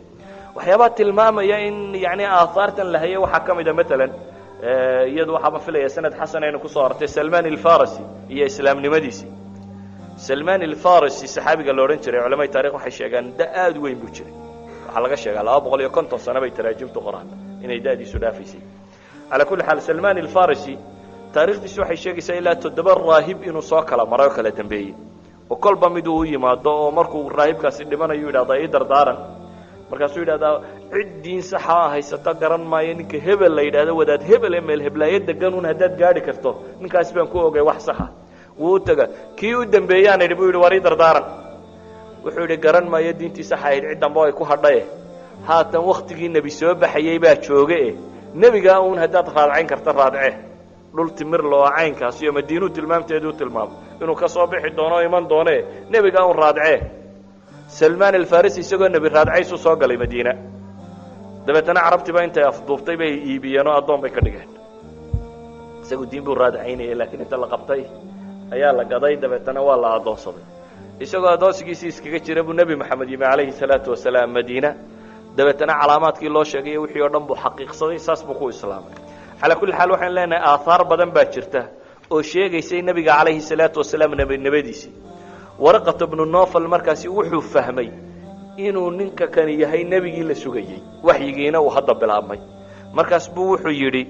waxyaabaa tilmaamaya in yani aahaartan la hayay waxaa ka mid a maalan iyadu waxaaba filaya sanad xasan aynu kusoo artay salman alfarisi iyo islaamnimadiisii. salman alfarisi saxaabiga la odhan jiray culamada taarikh waxay sheegaan da aad weyn buu jiray, waxaa laga sheegaa 250 sano bay taraajimtu qoraan inay da'diisu dhaafaysay. calaa kulli xaal salman alfarisi taariikhdiisu waxay sheegaysaa ilaa 7 raahib inuu soo kala maray oo kala dambeeyey, oo kolba mid uu yimaado oo markuu raahibkaasi dhimanayo yidhahdaa ii dardaaran. markaasuu yidhahdaa cid diin saxa haysata garan maayo, ninka hebel la yidhahdo wadaad hebel ee meel heblaayo deganuun haddaad gaadhi karto ninkaasi baan ku ogay wax saxa. wuu taga kii u dambeeyaan idhi buu yidhi war ii dardaaran. wuxuu yidhi garan maayo diintii saxa ahayd cid damba ay ku hadhaye, haatan waktigii nebi soo baxayey baa jooge nebigaa uun haddaad raadcayn karta raadce. dhul timir loo caynkaas iyo madiinuu tilmaamteeduu tilmaamo inuu ka soo bixi doono o iman doone nebigaa uun raadce. salman alfarisi isagoo nebi raadcaysuu soo galay madiina, dabeetana carabtiiba intay afduubtay bay iibiyeen oo addoon bay ka dhigeen. isagu diin buu raadcaynayay, laakiin inta la qabtay ayaa la gaday, dabeetana waa la addoonsaday. isagoo addoonsigiisii iskaga jira buu nebi maxamed yimi calayhi salaatu wasalaam madiina, dabeetana calaamaadkii loo sheegay wixii oo dhan buu xaqiiqsaday, saas buu ku islaamay. calaa kulli xaal waxaynu leenahay aahaar badan baa jirta oo sheegaysay nebiga calayhi salaatu wasalaam nebinimadiisii. waraqata bnu nofal markaasi wuxuu fahmay inuu ninka kani yahay nebigii la sugayey, waxyigiina uu hadda bilaabmay. markaas buu wuxuu yidhi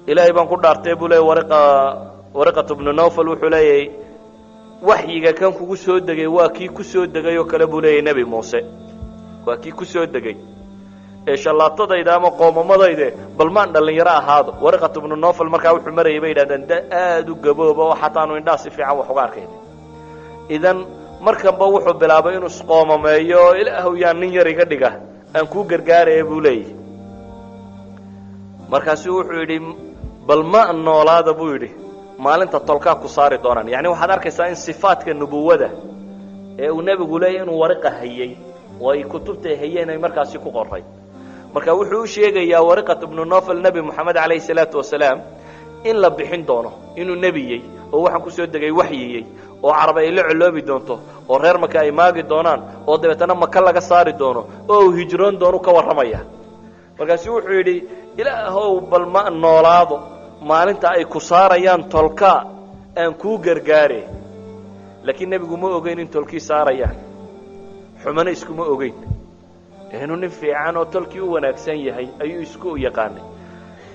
ilaahay baan ku dhaartay buu leeyay waraqata bnu nofal wuxuu leeyahay waxyiga kan kugu soo degay waa kii ku soo degay oo kale buu leeyahay nebi muuse waa kii ku soo degay ee shallaatadayda ama qoomamadayde bal maan dhallinyaro ahaado. Wariqat ibnu Nawfal markaa wuxuu marayay bay yidhahdeen da aad u gabooba oo xataanu indhaha si fiican wax uga arkaynin. idan markanba wuxuu bilaabay inuu isqoomameeyo oo ilaahu yaa nin yar iga dhiga aan kuu gargaaraya buu leeyahay. markaasuu wuxuu yidhi bal ma noolaada buu yidhi maalinta tolkaa ku saari doonaan. yacni waxaad arkaysaa in sifaadka nubuwada ee uu nebigu leeyahy inuu wariqa hayey oo ay kutubtay hayeen ay markaasi ku qoray. marka wuxuu u sheegayaa Wariqat ibnu Nawfal nebi moxamed calayhi salaatu wasalaam in la bixin doono inuu nebiyey oo waxaan ku soo degay waxyiyey oo carab ay la coloobi doonto oo reer maka ay maagi doonaan oo dabeetana maka laga saari doono oo uu hijroon doono ka warramaya. markaasuu wuxuu yidhi ilaahow bal ma noolaado maalinta ay ku saarayaan tolkaa aan kuu gargaare. laakiin nebigu ma ogeyn in tolkii saarayaan xumana iskuma ogeyn inuu nin fiican oo tolkii u wanaagsan yahay ayuu isku yaqaanay.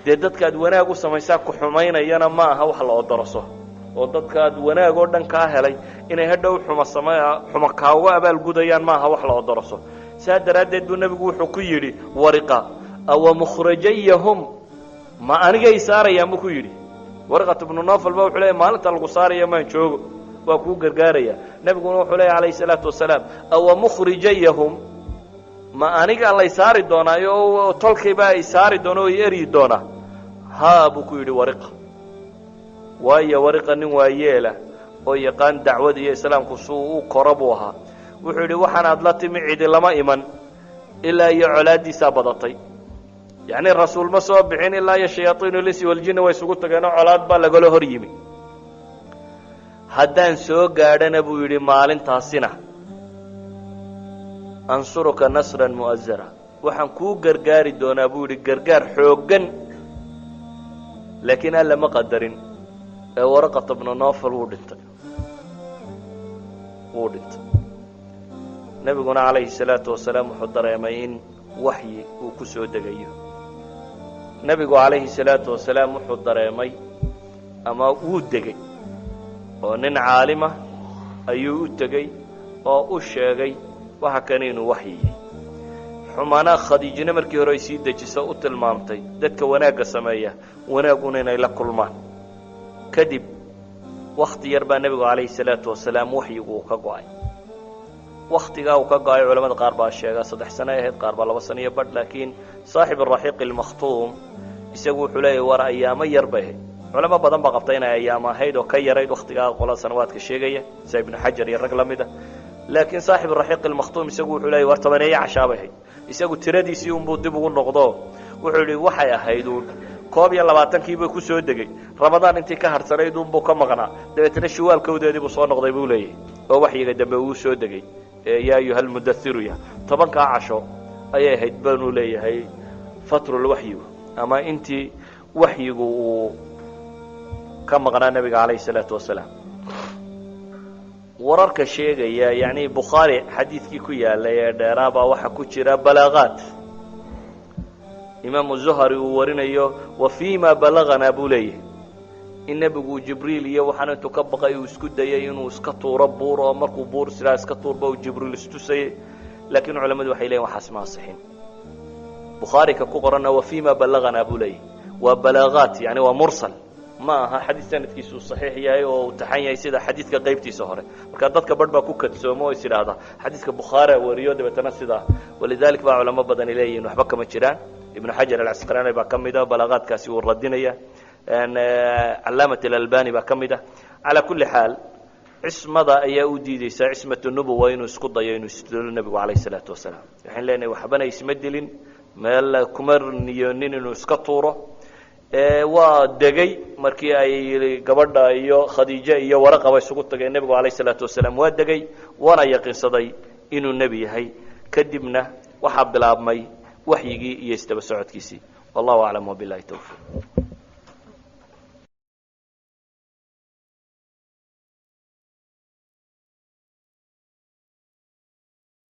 dee dadkaad wanaag u samaysaa ku xumaynayana ma aha wax la odoroso oo dadkaad wanaag oo dhan kaa helay inay hadhow xuma kaaga abaalgudayaan ma aha wax la odoroso. saa daraaddeed buu nebigu wuxuu ku yidhi wariqa awa mukhrajayahum ma anigay saarayaan buu ku yidhi. Wariqat ibnu Nawfal ba wuxuu leeyahay maalinta lagu saaraya maan joogo waa kuu gargaaraya. nebiguna wuxuu leeyahay calayhi salaatu wasalaam awa mukhrijayahum ma aniga lay saari doonaayo oo tolkayba ay saari doono oo eryi doonaa. haa buu ku yidhi wariqa. waayo wariqa nin waa yeela oo yaqaan dacwada iyo islaamku suu u koro buu ahaa. wuxuu yidhi waxaanaad la timi cidi lama iman ilaa iyo colaaddiisaa badatay. yacni rasuul ma soo bixin ilaa iyo shayaaiinu linsi waljinni way isugu tageenoo colaad baa lagala hor yimi. haddaan soo gaadhana buu yidhi maalintaasina ansuruka nasran mu'azara waxaan kuu gargaari doonaa buu yidhi gargaar xooggan. laakiin alla ma qadarin ee Wariqat ibnu Nawfal wuu dhintay. nebiguna calayhi salaatu wasalaam wuxuu dareemay in waxyi uu ku soo degayo. nebigu calayhi salaatu wasalaam wuxuu dareemay ama wuu degay oo nin caalima ayuu u tegey oo u sheegay waxa kan inuu waxyiyey. xumaanaa khadiijina markii hore ay sii dejiso u tilmaamtay dadka wanaagga sameeya wanaaguna inay la kulmaan. kadib wakhti yar baa nebigu calayhi salaatu wasalaam waxyigu uu ka go'ay. wakhtigaa uu ka go'ay culamada qaar baa sheega 3 sano ahayd, qaar baa 2 sano iyo badh. laakiin saaxib araxiiq almakhtuum isagu wuxuu leeyahay war ayaamo yar bay ahayd. culamo badan baa qabta inay ayaamo ahayd oo ka yarayd wakhtigaa qolada sanawaadka sheegaya sida ibnu xajar iyo rag la mid ah. laakiin saaxib araxiiq almakhtuum isagu wuxuu leeyahay war 8 cashaa bay ahayd. isagu tiradiisii unbuu dib ugu noqdo wuxuu yidhi waxay ahayd uun 21 buu ku soo degay. ramadaan intii ka harsanayd unbuu ka maqnaa dabeetana shuwaalkawdeedii buu soo noqday buu leeyahay oo waxyiga dambe uu soo degay yaa ayuha almudathiru ya 10 casho ayay ahayd baanuu leeyahay fatrulwaxyigu ama intii waxyigu uu ka maqnaa nebiga calayhi salaatu wasalaam. wararka sheegaya yacni bukhaari xadiidkii ku yaalay ee dheeraabaa waxaa ku jira balaaqaad imaamu zuhari uu warinayo wa fiima balaganaa buu leeyahay in nebigu jibriil iyo waxaan intuu ka baqay uu isku dayay inuu iska tuuro buur oo markuu buur sidaa iska tuurba uu jibriil istusayay. laakiin culamadu waxay leeyihin waxaas ma asixin. bukhaarika ku qoranna wa fiima balaganaa buu leeyahay waa balaaqaat yani waa mursal ma aha xadiid sanadkiisu saxiix yahay oo uu taxan yahay sida xadiidka qaybtiisa hore. marka dadka badh baa ku kadsoomo oo is idhaahda xadiidka bukhaari wariyo dabeetana sidaa. walidalik baa culamo badan ay leeyihin waxba kama jiraan. ibnu xajar alcasqalaani baa ka mid ah balaaqaadkaasi wuu radinaya. calaamat alalbani baa ka mid ah. calaa kulli xaal cismada ayaa u diideysaa cismatu nubuwa inuu isku dayo inuu isdilo nebigu calayhi salaatu wasalaam. waxaan leenahay waxbana isma dilin meel kuma niyoonin inuu iska tuuro. waa degay markii ay gabadha iyo khadiija iyo waraqaba isugu tageen nebigu calayhi salaatu wasalaam waa degay waana yaqiinsaday inuu nebi yahay. kadibna waxaa bilaabmay waxyigii iyo isdaba socodkiisii. wallahu aclam wabilahi tawfiiq.